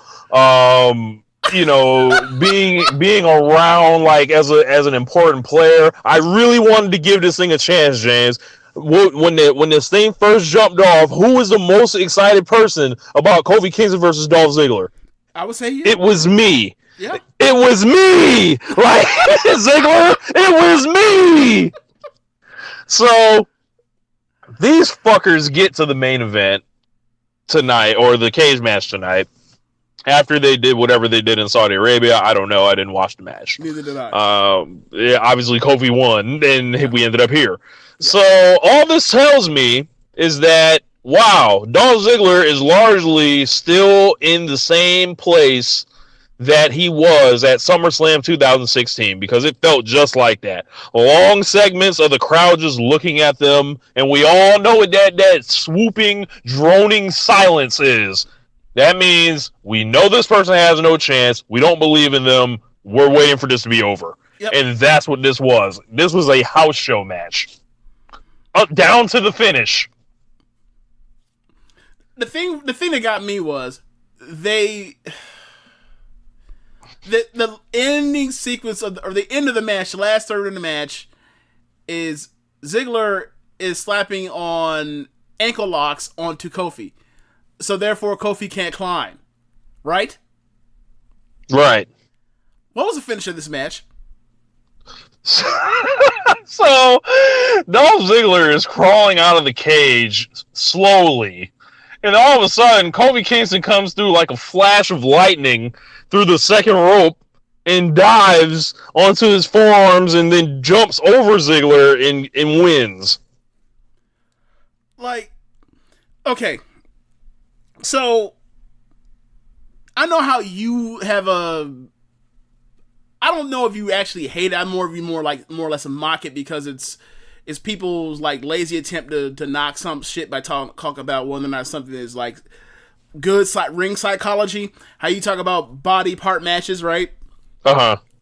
Being around like as an important player. I really wanted to give this thing a chance, James. When this thing first jumped off, who was the most excited person about Kofi Kingston versus Dolph Ziggler? I would say you. It was me. Yeah. It was me. Like Ziggler, it was me. So these fuckers get to the main event tonight, or the cage match tonight, after they did whatever they did in Saudi Arabia. I don't know. I didn't watch the match. Neither did I. Yeah, obviously Kofi won, and we ended up here. So all this tells me is that, wow, Dolph Ziggler is largely still in the same place that he was at SummerSlam 2016, because it felt just like that. Long segments of the crowd just looking at them, and we all know what that swooping, droning silence is. That means we know this person has no chance. We don't believe in them. We're waiting for this to be over. Yep. And that's what this was. This was a house show match. Up, down to the finish. The thing that got me was the ending sequence or the end of the match, the last third of the match, is Ziggler is slapping on ankle locks onto Kofi. So therefore Kofi can't climb. Right? Right. What was the finish of this match? So Dolph Ziggler is crawling out of the cage slowly, and all of a sudden Kofi Kingston comes through like a flash of lightning through the second rope and dives onto his forearms and then jumps over Ziggler and wins. Like, okay, so I know how you have I don't know if you actually hate it. I'm more or less a mock it, because it's people's like lazy attempt to knock some shit by talk about whether or not something is like good ring psychology. How you talk about body part matches, right?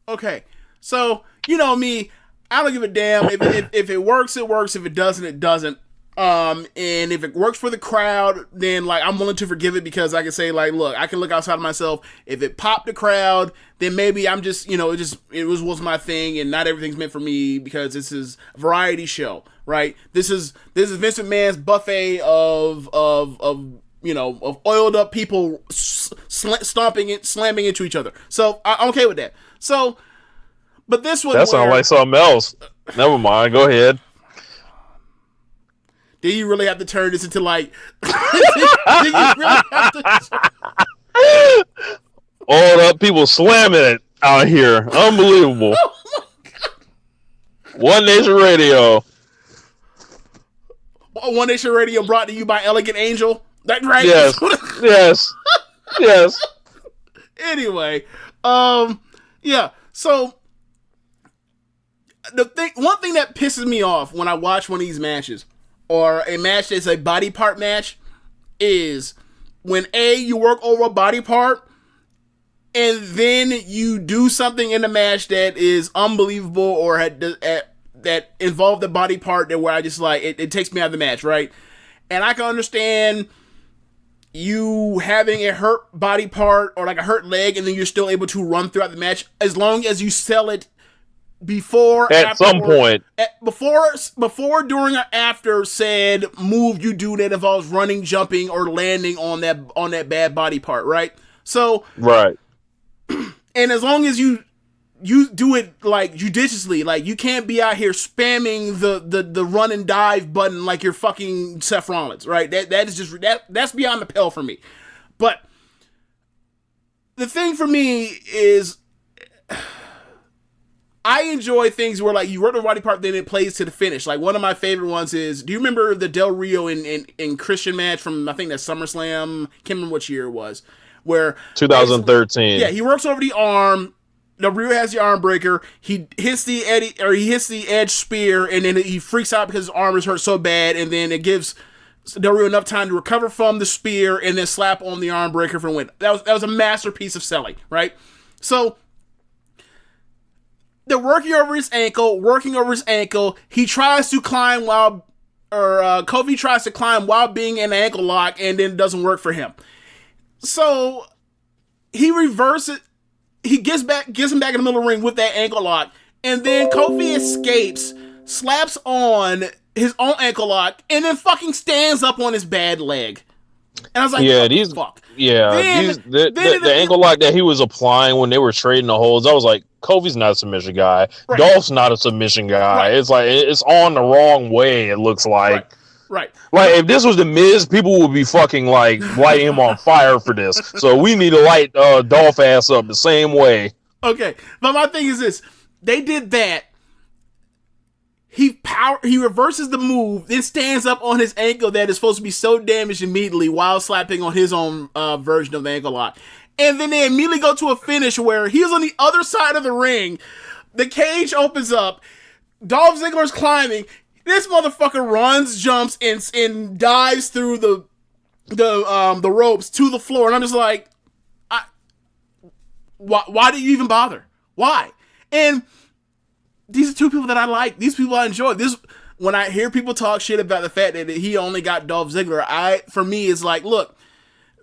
Okay, so you know me, I don't give a damn if it works, it works. If it doesn't, it doesn't. And if it works for the crowd, then like I'm willing to forgive it, because I can say like, look, I can look outside of myself. If it popped the crowd, then maybe I'm just, it was my thing, and not everything's meant for me, because this is a variety show, right? This is Vince McMahon's buffet of oiled up people slamming into each other. So I'm okay with that. So, but this one, that sounds like something else. Never mind. Go ahead. Did you really have to turn this into like? Did you really have to? All up, people slamming it out here. Unbelievable. Oh One Nation Radio. One Nation Radio brought to you by Elegant Angel. That right? Yes. Yes. Anyway, yeah. So one thing that pisses me off when I watch one of these matches, or a match that's a body part match, is when you work over a body part and then you do something in the match that is unbelievable, or that involved the body part that where I just like it takes me out of the match, right? And I can understand you having a hurt body part or like a hurt leg, and then you're still able to run throughout the match as long as you sell it before, at some point, before, during, or after said move you do that involves running, jumping, or landing on that bad body part, right? So, right. And as long as you do it like judiciously, like you can't be out here spamming the run and dive button like you're fucking Seth Rollins, right? That is just that's beyond the pale for me. But the thing for me is, I enjoy things where like you work the body part, then it plays to the finish. Like one of my favorite ones is, do you remember the Del Rio in Christian match from, I think that's SummerSlam? Can't remember which year it was. Where 2013. Yeah, he works over the arm. Del Rio has the arm breaker. He hits the edge spear, and then he freaks out because his arm is hurt so bad, and then it gives Del Rio enough time to recover from the spear and then slap on the arm breaker for a win. That was a masterpiece of selling, right? So they're working over his ankle. He tries to climb Kofi tries to climb while being in an ankle lock, and then it doesn't work for him. So he reverses. He gives him back in the middle of the ring with that ankle lock, and then Kofi escapes, slaps on his own ankle lock, and then fucking stands up on his bad leg. And I was like, fuck. Yeah, the ankle lock that he was applying when they were trading the holds, I was like, Kofi's not a submission guy. Right. Dolph's not a submission guy. Right. It's like, it's on the wrong way, it looks like. Right. Like, if this was The Miz, people would be fucking, like, lighting him on fire for this. So we need to light Dolph ass up the same way. Okay. But my thing is this. They did that. He reverses the move, then stands up on his ankle that is supposed to be so damaged immediately while slapping on his own version of the ankle lock. And then they immediately go to a finish where he's on the other side of the ring. The cage opens up. Dolph Ziggler's climbing. This motherfucker runs, jumps, and dives through the ropes to the floor, and I'm just like, why do you even bother? Why? And these are two people that I like. These people I enjoy. When I hear people talk shit about the fact that he only got Dolph Ziggler, for me, it's like, look,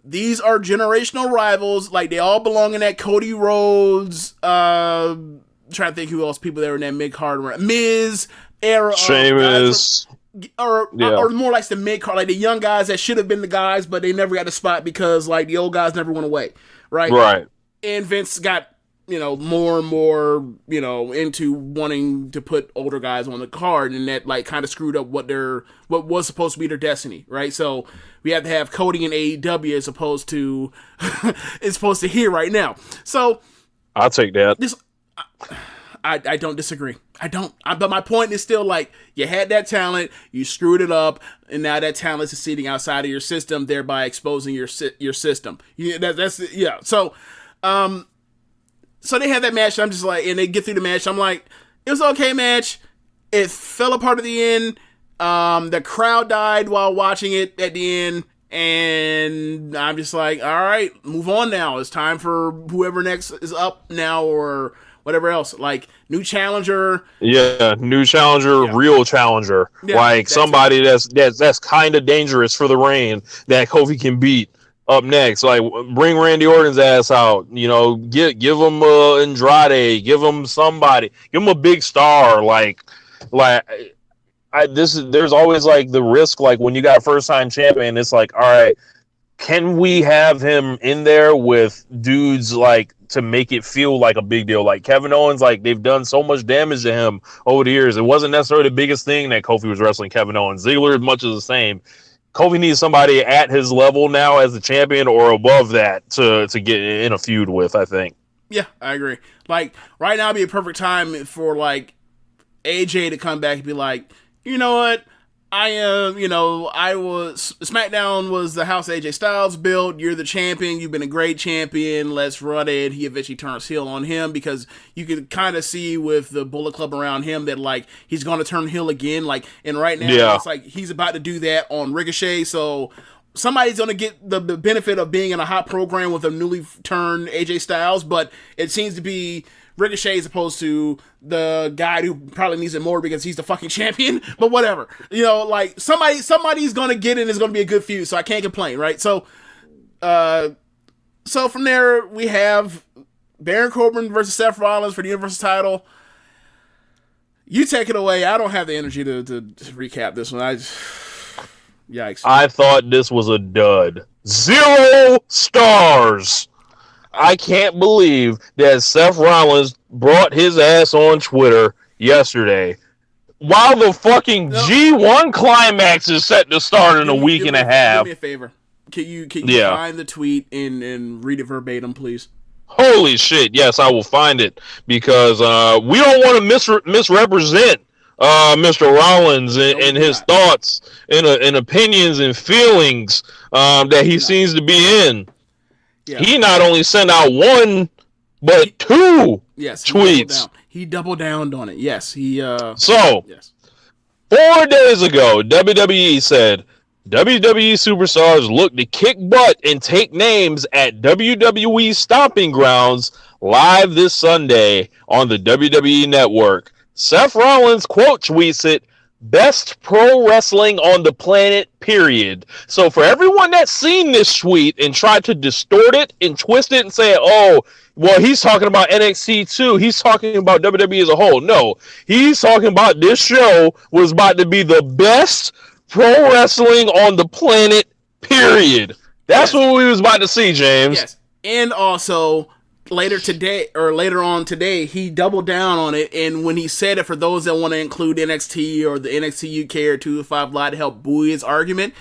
these are generational rivals. Like, they all belong in that Cody Rhodes. Trying to think who else people that were in that mid-card Miz era, Sheamus, or more like the mid-card, like the young guys that should have been the guys, but they never got the spot because like the old guys never went away, right? Right. And Vince got more and more into wanting to put older guys on the card, and that like kind of screwed up what was supposed to be their destiny, right? So we have to have Cody in AEW as opposed to here right now. So I'll take that. I don't disagree. But my point is still like, you had that talent, you screwed it up, and now that talent is succeeding outside of your system, thereby exposing your system. So they had that match. I'm just like, and they get through the match. I'm like, it was an okay match. It fell apart at the end. The crowd died while watching it at the end, and I'm just like, all right, move on now. It's time for whoever next is up now, or whatever else, like new challenger. Yeah, new challenger, real challenger. Yeah, like somebody that's kind of dangerous for the reign that Kofi can beat up next. Like, bring Randy Orton's ass out. Give him Andrade. Give him somebody. Give him a big star. There's always like the risk. Like when you got a first time champion, it's like, all right, can we have him in there with dudes like to make it feel like a big deal? Like Kevin Owens, like they've done so much damage to him over the years. It wasn't necessarily the biggest thing that Kofi was wrestling Kevin Owens. Ziggler is much of the same. Kofi needs somebody at his level now as the champion or above that to get in a feud with, I think. Yeah, I agree. Like right now would be a perfect time for like AJ to come back and be like, you know what? SmackDown was the house AJ Styles built. You're the champion. You've been a great champion. Let's run it. He eventually turns heel on him because you could kind of see with the Bullet Club around him that like he's going to turn heel again. Like, and right now it's like he's about to do that on Ricochet. So somebody's going to get the benefit of being in a hot program with a newly turned AJ Styles, but it seems to be Ricochet as opposed to the guy who probably needs it more because he's the fucking champion, but whatever. Like somebody's going to get it and it's going to be a good feud, so I can't complain, right? So So from there, we have Baron Corbin versus Seth Rollins for the Universal title. You take it away. I don't have the energy to recap this one. Yikes. I thought this was a dud. 0 stars. I can't believe that Seth Rollins brought his ass on Twitter yesterday while the fucking G1 climax is set to start in a week and a half. Do me a favor. Can you find the tweet and read it verbatim, please? Holy shit, yes, I will find it, because we don't want to misrepresent Mr. Rollins and his thoughts and opinions and feelings that he seems to be in. Yeah. He not only sent out one, but two tweets. He doubled down on it. Yes, yes. 4 days ago, WWE said WWE superstars look to kick butt and take names at WWE Stomping Grounds live this Sunday on the WWE Network. Seth Rollins quote tweets it, "Best pro wrestling on the planet, period." So for everyone that's seen this tweet and tried to distort it and twist it and say, oh, well, he's talking about NXT too, he's talking about WWE as a whole. No, he's talking about this show was about to be the best pro wrestling on the planet, period. That's what we was about to see, James. Yes. And also, later on today, he doubled down on it, and when he said it, for those that want to include NXT or the NXT UK or 205 Live to help buoy his argument,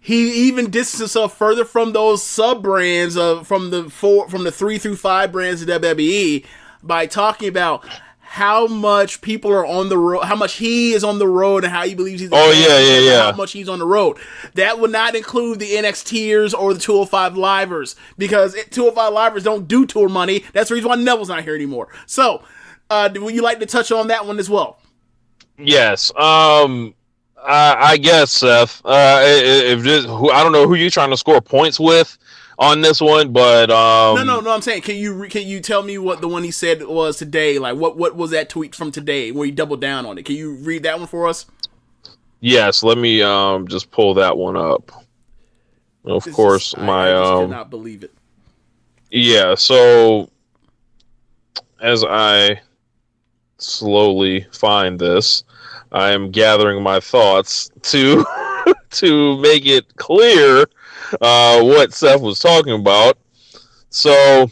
he even distanced himself further from those sub-brands from the 3 through 5 brands of WWE by talking about how much people are on the road, how much he is on the road, and how he believes he's how much he's on the road. That would not include the NXTers or the 205 Livers, because 205 Livers don't do tour money. That's the reason why Neville's not here anymore. So, would you like to touch on that one as well? Yes. I guess, Seth. I don't know who you're trying to score points with on this one, but no. I'm saying, can you tell me what the one he said was today? Like, what was that tweet from today where he doubled down on it? Can you read that one for us? Yes, let me just pull that one up. Of course, I just cannot believe it. Yeah, so as I slowly find this, I am gathering my thoughts to make it clear what Seth was talking about. So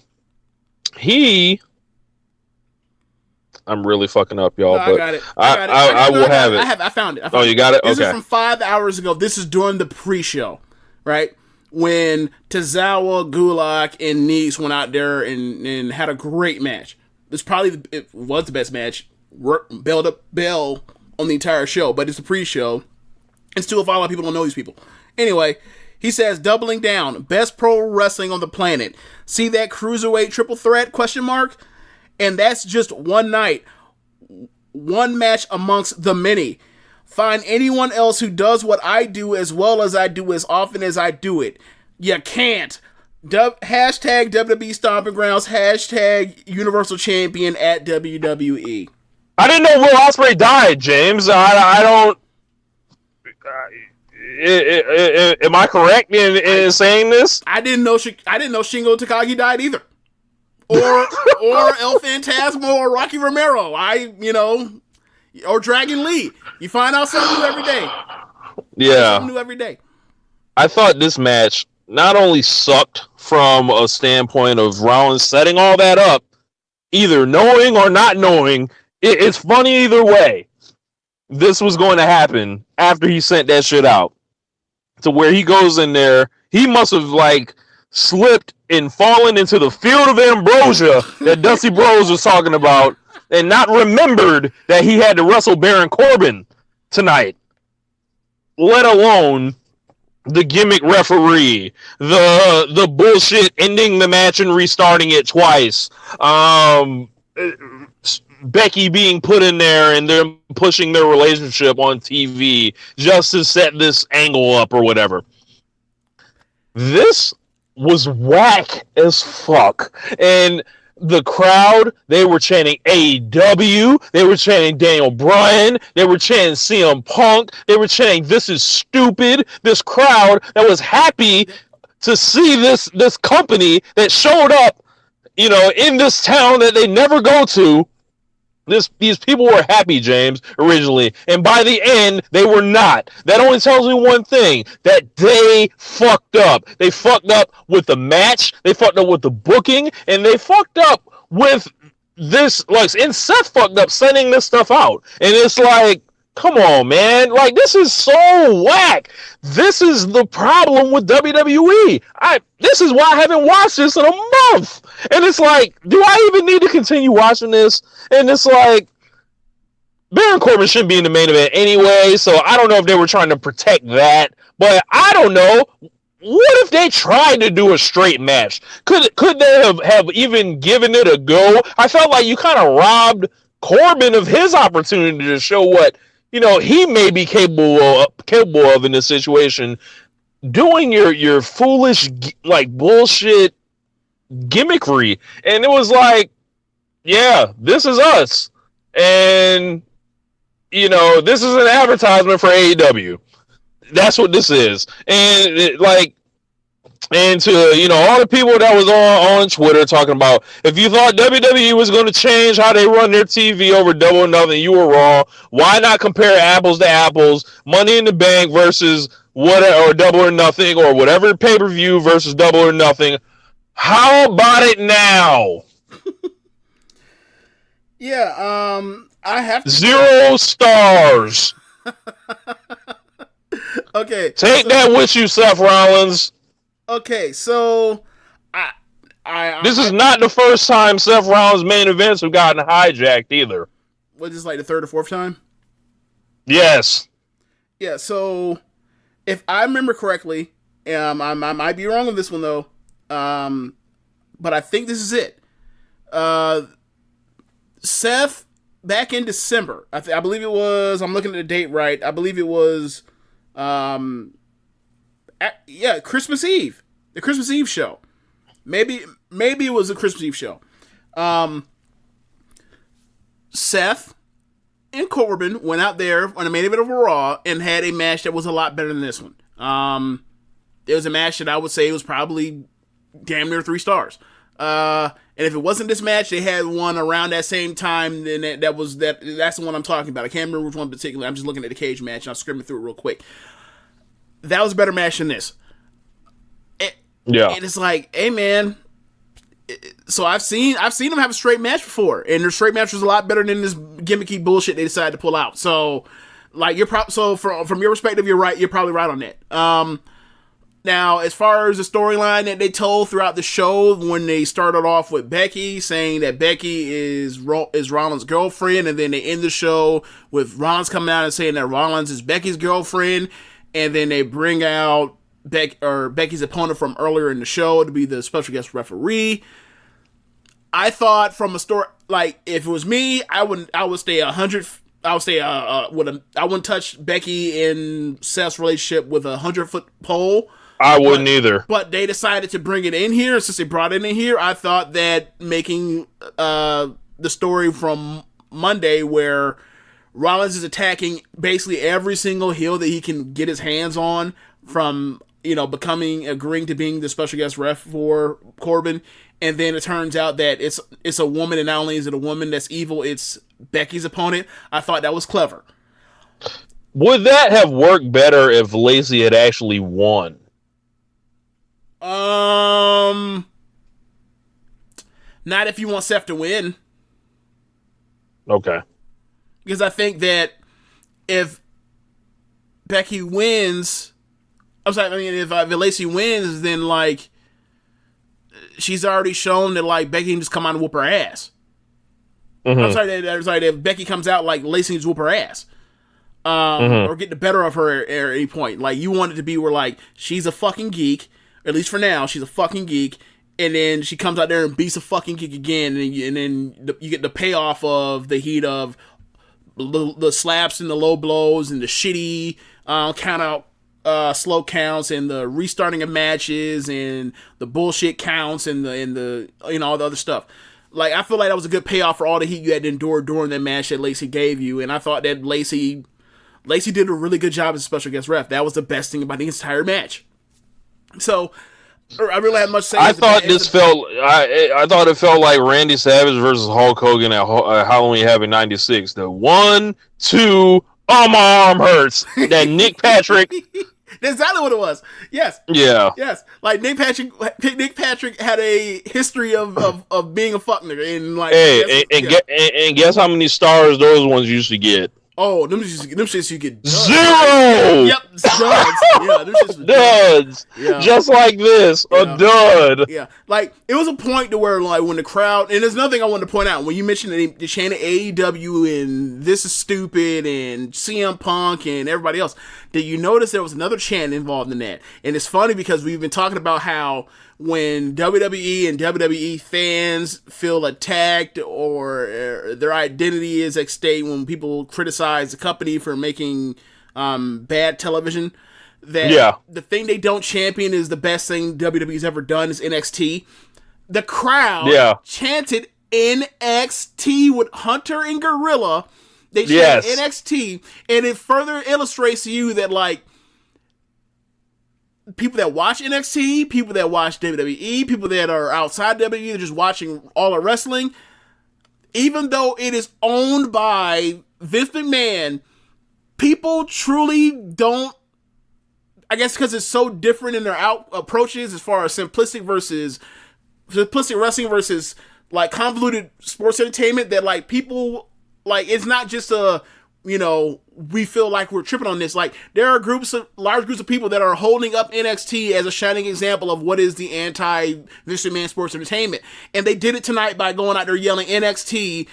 I'm really fucking up, y'all. No, but I got it. I will have it. I found it. Oh, you got it? This okay. is from 5 hours ago. This is during the pre-show, right? When Tozawa, Gulak, and Nice went out there and had a great match. It was the best match, bell on the entire show, but it's a pre-show. It's still a lot of people don't know these people. Anyway, he says, doubling down, best pro wrestling on the planet. See that cruiserweight triple threat, ? And that's just one night. One match amongst the many. Find anyone else who does what I do as well as I do as often as I do it. You can't. Hashtag WWE Stomping Grounds. Hashtag Universal Champion at WWE. I didn't know Will Ospreay died, James. I don't... am I correct in saying this? I didn't know Shingo Takagi died either. Or El Phantasmo or Rocky Romero. Or Dragon Lee. You find out something new every day. Yeah. Something new every day. I thought this match not only sucked from a standpoint of Rollins setting all that up, either knowing or not knowing, it's funny either way. This was going to happen after he sent that shit out. To where he goes in there, he must have slipped and fallen into the field of ambrosia that Dusty Bros was talking about, and not remembered that he had to wrestle Baron Corbin tonight. Let alone the gimmick referee, the bullshit ending the match and restarting it twice. Becky being put in there and them pushing their relationship on TV just to set this angle up or whatever. This was whack as fuck. And the crowd, they were chanting AEW, they were chanting Daniel Bryan, they were chanting CM Punk, they were chanting this is stupid. This crowd that was happy to see this company that showed up, in this town that they never go to. These people were happy, James, originally, and by the end, they were not. That only tells me one thing, that they fucked up. They fucked up with the match, they fucked up with the booking, and they fucked up with this, and Seth fucked up sending this stuff out. And it's like, come on, man. Like, this is so whack. This is the problem with WWE. This is why I haven't watched this in a month. And it's like, do I even need to continue watching this? And it's like, Baron Corbin shouldn't be in the main event anyway, so I don't know if they were trying to protect that. But I don't know. What if they tried to do a straight match? Could they have even given it a go? I felt like you kind of robbed Corbin of his opportunity to show what he may be capable of in this situation. Doing your foolish, bullshit gimmickry. And it was like, yeah, this is us. And, this is an advertisement for AEW. That's what this is. And and to, all the people that was on Twitter talking about, if you thought WWE was going to change how they run their TV over Double or Nothing, you were wrong. Why not compare apples to apples? Money in the Bank versus or Double or Nothing, or whatever pay-per-view versus Double or Nothing. How about it now? Yeah, I have to 0 stars. Okay. Take that with you, Seth Rollins. Okay, so this is not the first time Seth Rollins' main events have gotten hijacked either. Was this like the third or fourth time? Yes. Yeah, so if I remember correctly, I might be wrong on this one though, but I think this is it. Seth, back in December, I believe it was, I'm looking at the date right, I believe it was, Christmas Eve. The Christmas Eve show. Maybe it was a Christmas Eve show. Seth and Corbin went out there on a main event of Raw and had a match that was a lot better than this one. It was a match that I would say was probably damn near 3 stars. And if it wasn't this match, they had one around that same time, and that's the one I'm talking about. I can't remember which one in particular. I'm just looking at the cage match, and I'm skimming through it real quick. That was a better match than this. Yeah. And it's like, hey man, so I've seen them have a straight match before, and their straight match was a lot better than this gimmicky bullshit they decided to pull out. So, like, from your perspective, you're right. You're probably right on that. Now, as far as the storyline that they told throughout the show, when they started off with Becky saying that Becky is Rollins' girlfriend, and then they end the show with Rollins coming out and saying that Rollins is Becky's girlfriend, and then they bring out Becky's opponent from earlier in the show to be the special guest referee. I thought from a story, like, if it was me, I would stay 100. I would stay I wouldn't touch Becky and Seth's relationship with a 100-foot pole. I wouldn't either. But they decided to bring it in here. Since they brought it in here, I thought that making the story from Monday where Rollins is attacking basically every single heel that he can get his hands on, from agreeing to being the special guest ref for Corbin, and then it turns out that it's a woman, and not only is it a woman that's evil, it's Becky's opponent. I thought that was clever. Would that have worked better if Lacey had actually won? Not if you want Seth to win. Okay. Because I think that if Becky wins, if Lacey wins, then, like, she's already shown that, like, Becky can just come out and whoop her ass. Mm-hmm. I'm sorry, that if Becky comes out, like, Lacey can just whoop her ass. Or get the better of her at any point. Like, you want it to be where, like, she's a fucking geek, at least for now, she's a fucking geek, and then she comes out there and beats a fucking geek again, and then you get the payoff of the heat of the slaps and the low blows and the shitty count out slow counts and the restarting of matches and the bullshit counts and the all the other stuff. Like, I feel like that was a good payoff for all the heat you had to endure during that match that Lacey gave you, and I thought that Lacey did a really good job as a special guest ref. That was the best thing about the entire match. So, I really had much say. I thought it felt like Randy Savage versus Hulk Hogan at Halloween Havoc '96. The 1, 2, my arm hurts. That Nick Patrick. That's exactly what it was. Yes. Yeah. Yes. Like Nick Patrick had a history of being a fuck nigga, and like. Hey, and guess how many stars those ones used to get? Oh, them shits you get duds. 0. Yep, duds. Yeah, them shits duds. Yeah. Just like this, a dud. Yeah, like it was a point to where like when the crowd, and there's another thing I wanted to point out when you mentioned the chain of AEW and This Is Stupid and CM Punk and everybody else. Did you notice there was another chant involved in that? And it's funny because we've been talking about how when WWE and WWE fans feel attacked or their identity is at stake when people criticize the company for making bad television, that the thing they don't champion is the best thing WWE's ever done is NXT. The crowd chanted NXT with Hunter and Gorilla. They chanted NXT, and it further illustrates to you that like people that watch NXT, people that watch WWE, people that are outside WWE, they're just watching all of wrestling, even though it is owned by Vince McMahon, people truly don't, I guess because it's so different in their approaches as far as simplistic wrestling versus like convoluted sports entertainment, that like people, like it's not just a, we feel like we're tripping on this. Like there are large groups of people that are holding up NXT as a shining example of what is the anti-Vince McMahon sports entertainment. And they did it tonight by going out there yelling NXT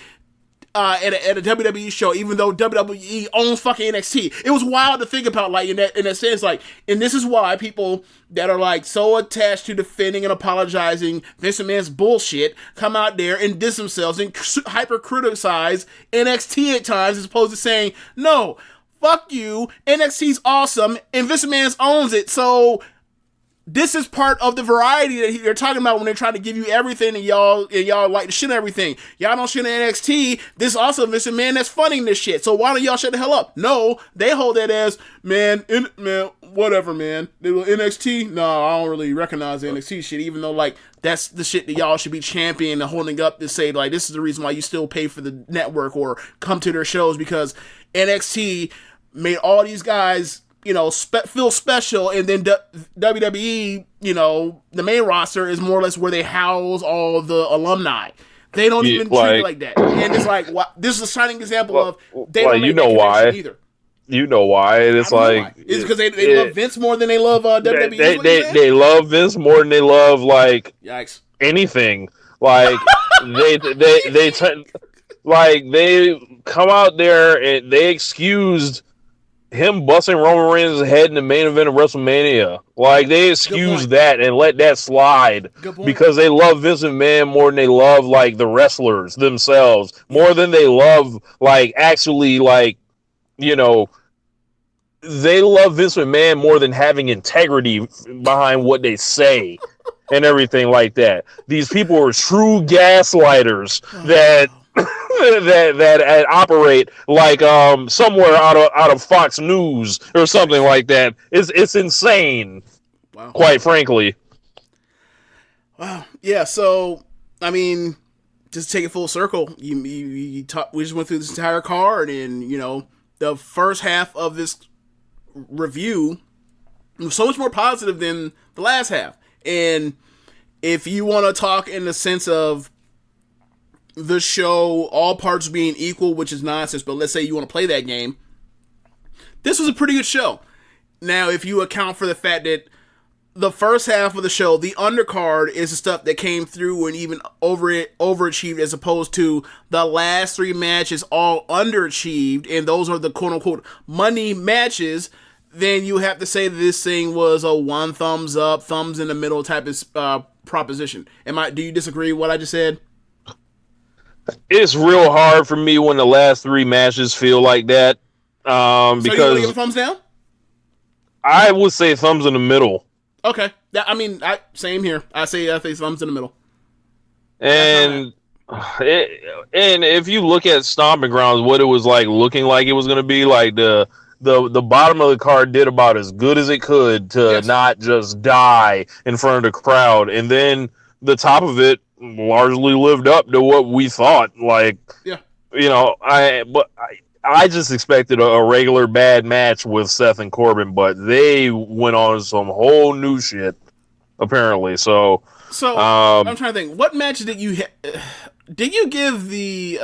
at a WWE show, even though WWE owns fucking NXT. It was wild to think about, like in that sense, like, and this is why people that are like so attached to defending and apologizing Vince McMahon's bullshit come out there and diss themselves and hyper criticize NXT at times, as opposed to saying, no, fuck you, NXT's awesome and Vince McMahon owns it. So this is part of the variety that they're talking about when they're trying to give you everything, and y'all like to shit on everything. Y'all don't shit on NXT. This is also Vince McMahon that's funding this shit. So why don't y'all shut the hell up? No, they hold that as, man, whatever, man. NXT? No, I don't really recognize the NXT shit, even though, like, that's the shit that y'all should be championing and holding up to say, like, this is the reason why you still pay for the network or come to their shows, because NXT made all these guys feel special, and then WWE, the main roster is more or less where they house all the alumni. They don't even treat it like that, and it's like, this is a shining example of they don't make that connection either. You know why? It's like it's because they love Vince more than they love WWE. They love Vince more than they love like yikes anything. Like they come out there and they excused him busting Roman Reigns' head in the main event of WrestleMania. Like, they excuse that and let that slide because they love Vince McMahon more than they love, like, the wrestlers themselves. More than they love, like, actually, like, they love Vince McMahon more than having integrity behind what they say and everything like that. These people are true gaslighters that operate like somewhere out of Fox News or something like that. It's insane. Wow. Quite frankly. Wow. Yeah. So I mean, just take it full circle. We just went through this entire card, and the first half of this review was so much more positive than the last half. And if you want to talk in the sense of the show, all parts being equal, which is nonsense, but let's say you want to play that game, this was a pretty good show. Now, if you account for the fact that the first half of the show, the undercard, is the stuff that came through and even overachieved, as opposed to the last 3 matches all underachieved, and those are the quote-unquote money matches, then you have to say that this thing was a 1 thumbs up, thumbs in the middle type of proposition. Do you disagree with what I just said? It's real hard for me when the last 3 matches feel like that. Because you want to give a thumbs down? I would say thumbs in the middle. Okay. Same here. I think thumbs in the middle. And if you look at Stomping Grounds, what it was like looking like it was going to be, like the the bottom of the card did about as good as it could to not just die in front of the crowd, and then the top of it largely lived up to what we thought. Like, I just expected a regular bad match with Seth and Corbin, but they went on some whole new shit apparently. So I'm trying to think, what match did you give the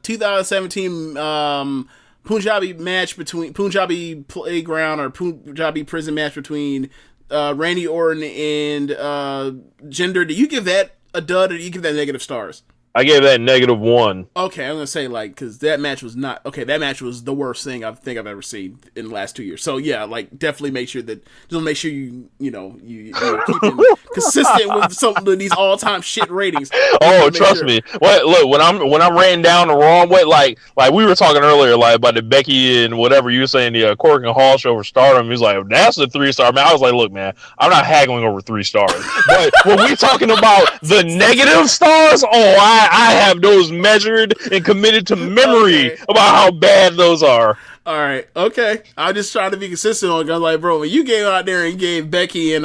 2017 Punjabi match between Punjabi Playground or Punjabi Prison match between Randy Orton and Jinder? Did you give that a dud, or did you give that negative stars? I gave that -1. Okay, I'm gonna say, like, because that match was not okay. That match was the worst thing I think I've ever seen in the last 2 years. So yeah, like, definitely make sure you keep consistent with some of these all time shit ratings. Oh, trust me. Look, when I'm ranting down the wrong way, like we were talking earlier, like about the Becky and whatever you were saying, the Cork and Hall show for Stardom. He was like, that's a 3-star. Man, I was like, look, man, I'm not haggling over 3 stars. But when we talking about the negative stars, I have those measured and committed to memory about how bad those are. All right, okay. I'm just trying to be consistent on it. I'm like, bro, when you came out there and gave Becky and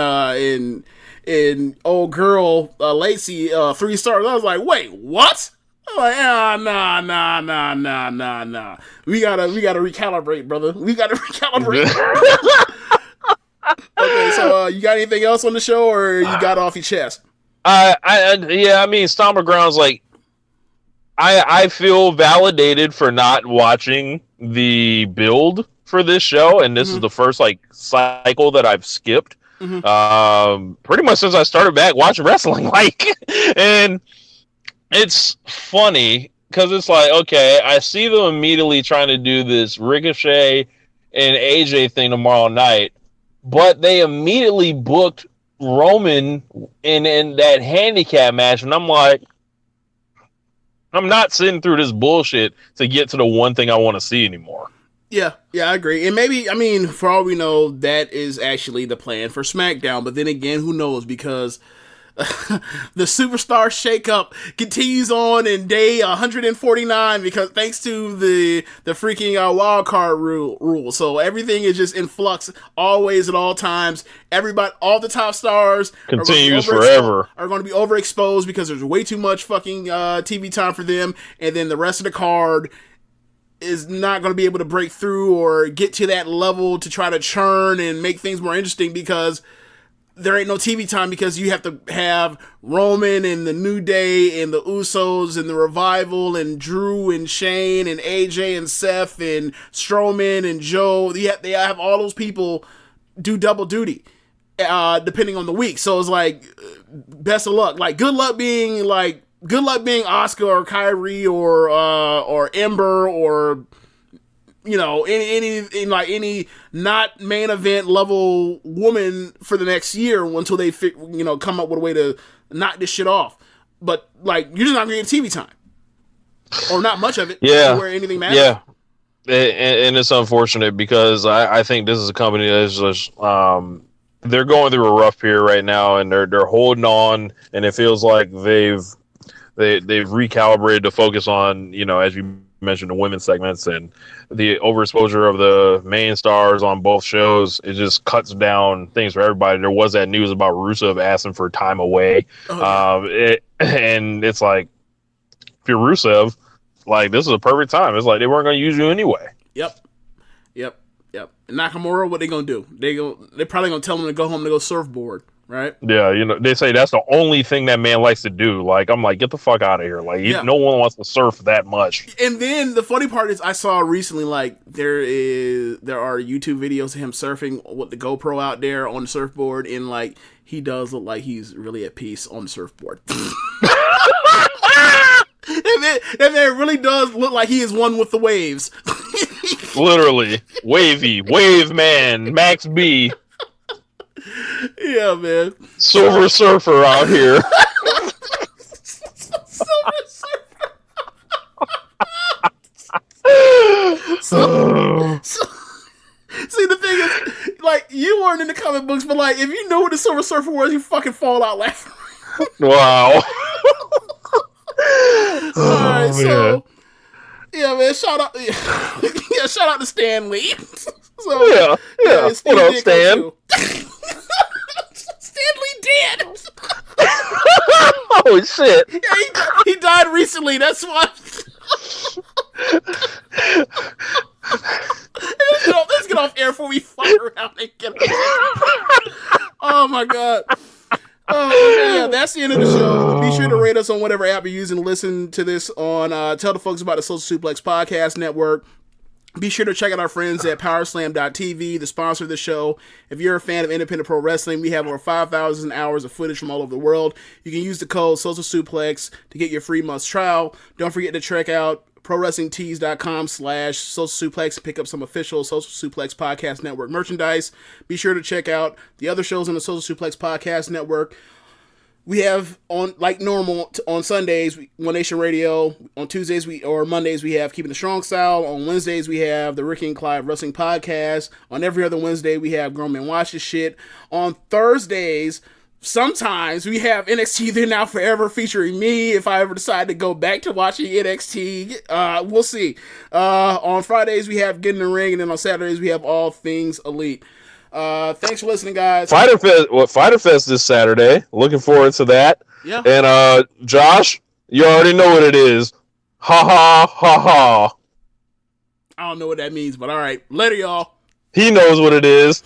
old girl Lacey 3 stars, I was like, wait, what? I'm like, nah. We gotta recalibrate, brother. We gotta recalibrate. Okay, so you got anything else on the show, or you got off your chest? I mean, Stomping Grounds, like, I feel validated for not watching the build for this show, and this is the first, like, cycle that I've skipped. Pretty much since I started back watching wrestling, like, and it's funny because it's like, okay, I see them immediately trying to do this Ricochet and AJ thing tomorrow night, but they immediately booked Roman in that handicap match, and I'm like, I'm not sitting through this bullshit to get to the one thing I want to see anymore. Yeah, I agree. And maybe, I mean, for all we know, that is actually the plan for SmackDown. But then again, who knows? Because the Superstar Shakeup continues on in day 149 because thanks to the freaking wild card rule. So everything is just in flux always at all times. Everybody, all the top stars continues forever are going to be overexposed because there's way too much fucking TV time for them, and then the rest of the card is not going to be able to break through or get to that level to try to churn and make things more interesting because there ain't no TV time, because you have to have Roman and the New Day and the Usos and the Revival and Drew and Shane and AJ and Seth and Strowman and Joe. They have all those people do double duty, depending on the week. So it's like, best of luck. Like, good luck being Asuka or Kyrie or Ember or, you know, any not main event level woman for the next year until they come up with a way to knock this shit off. But, like, you're just not gonna get TV time, or not much of it. Yeah, where anything matters. Yeah, and it's unfortunate because I think this is a company that's just they're going through a rough period right now, and they're holding on, and it feels like they've recalibrated to focus on, you know, as you mentioned, the women's segments and the overexposure of the main stars on both shows. It just cuts down things for everybody. There was that news about Rusev asking for time away. And it's like, if you're Rusev, like, this is a perfect time. It's like they weren't going to use you anyway. Yep. And Nakamura, what they going to do? They're probably going to tell him to go home to go surfboard. Right? Yeah, you know, they say that's the only thing that man likes to do. Like, I'm like, get the fuck out of here. Like, no one wants to surf that much. And then the funny part is, I saw recently, like, there are YouTube videos of him surfing with the GoPro out there on the surfboard, and, like, he does look like he's really at peace on the surfboard. That man really does look like he is one with the waves. Literally. Wavy. Wave man. Max B. Yeah, man. Silver Surfer out here. Silver Surfer. See, the thing is, like, you weren't in the comic books, but, like, if you knew what the Silver Surfer was, you fucking fall out laughing. Wow. Alright, so, yeah, man, shout out to Stan Lee. So Yeah. Stan What up, did Stan? come too. Stanley did. Oh shit! Yeah, he died recently. That's why. Let's get off air before we fuck around and get. Oh my god. Oh, okay, yeah, that's the end of the show. Be sure to rate us on whatever app you're using to listen to this on. Tell the folks about the Social Suplex Podcast Network. Be sure to check out our friends at powerslam.tv, the sponsor of the show. If you're a fan of independent pro wrestling, we have over 5,000 hours of footage from all over the world. You can use the code Social Suplex to get your free month's trial. Don't forget to check out ProWrestlingTees.com/Social Suplex and pick up some official Social Suplex Podcast Network merchandise. Be sure to check out the other shows on the Social Suplex Podcast Network. We have on like normal on Sundays, One Nation Radio. On Tuesdays or Mondays we have Keepin It Strong Style. On Wednesdays we have the Ricky and Clive Wrestling Podcast. On every other Wednesday we have Grown Men Watch This Shit. On Thursdays, sometimes we have NXT Then Now Forever featuring me if I ever decide to go back to watching NXT. We'll see. On Fridays we have Get in the Ring, and then on Saturdays we have All Things Elite. Thanks for listening, guys. Fighter Fest this Saturday. Looking forward to that. Yeah. And Josh, you already know what it is. Ha ha ha ha. I don't know what that means, but all right. Later, y'all. He knows what it is.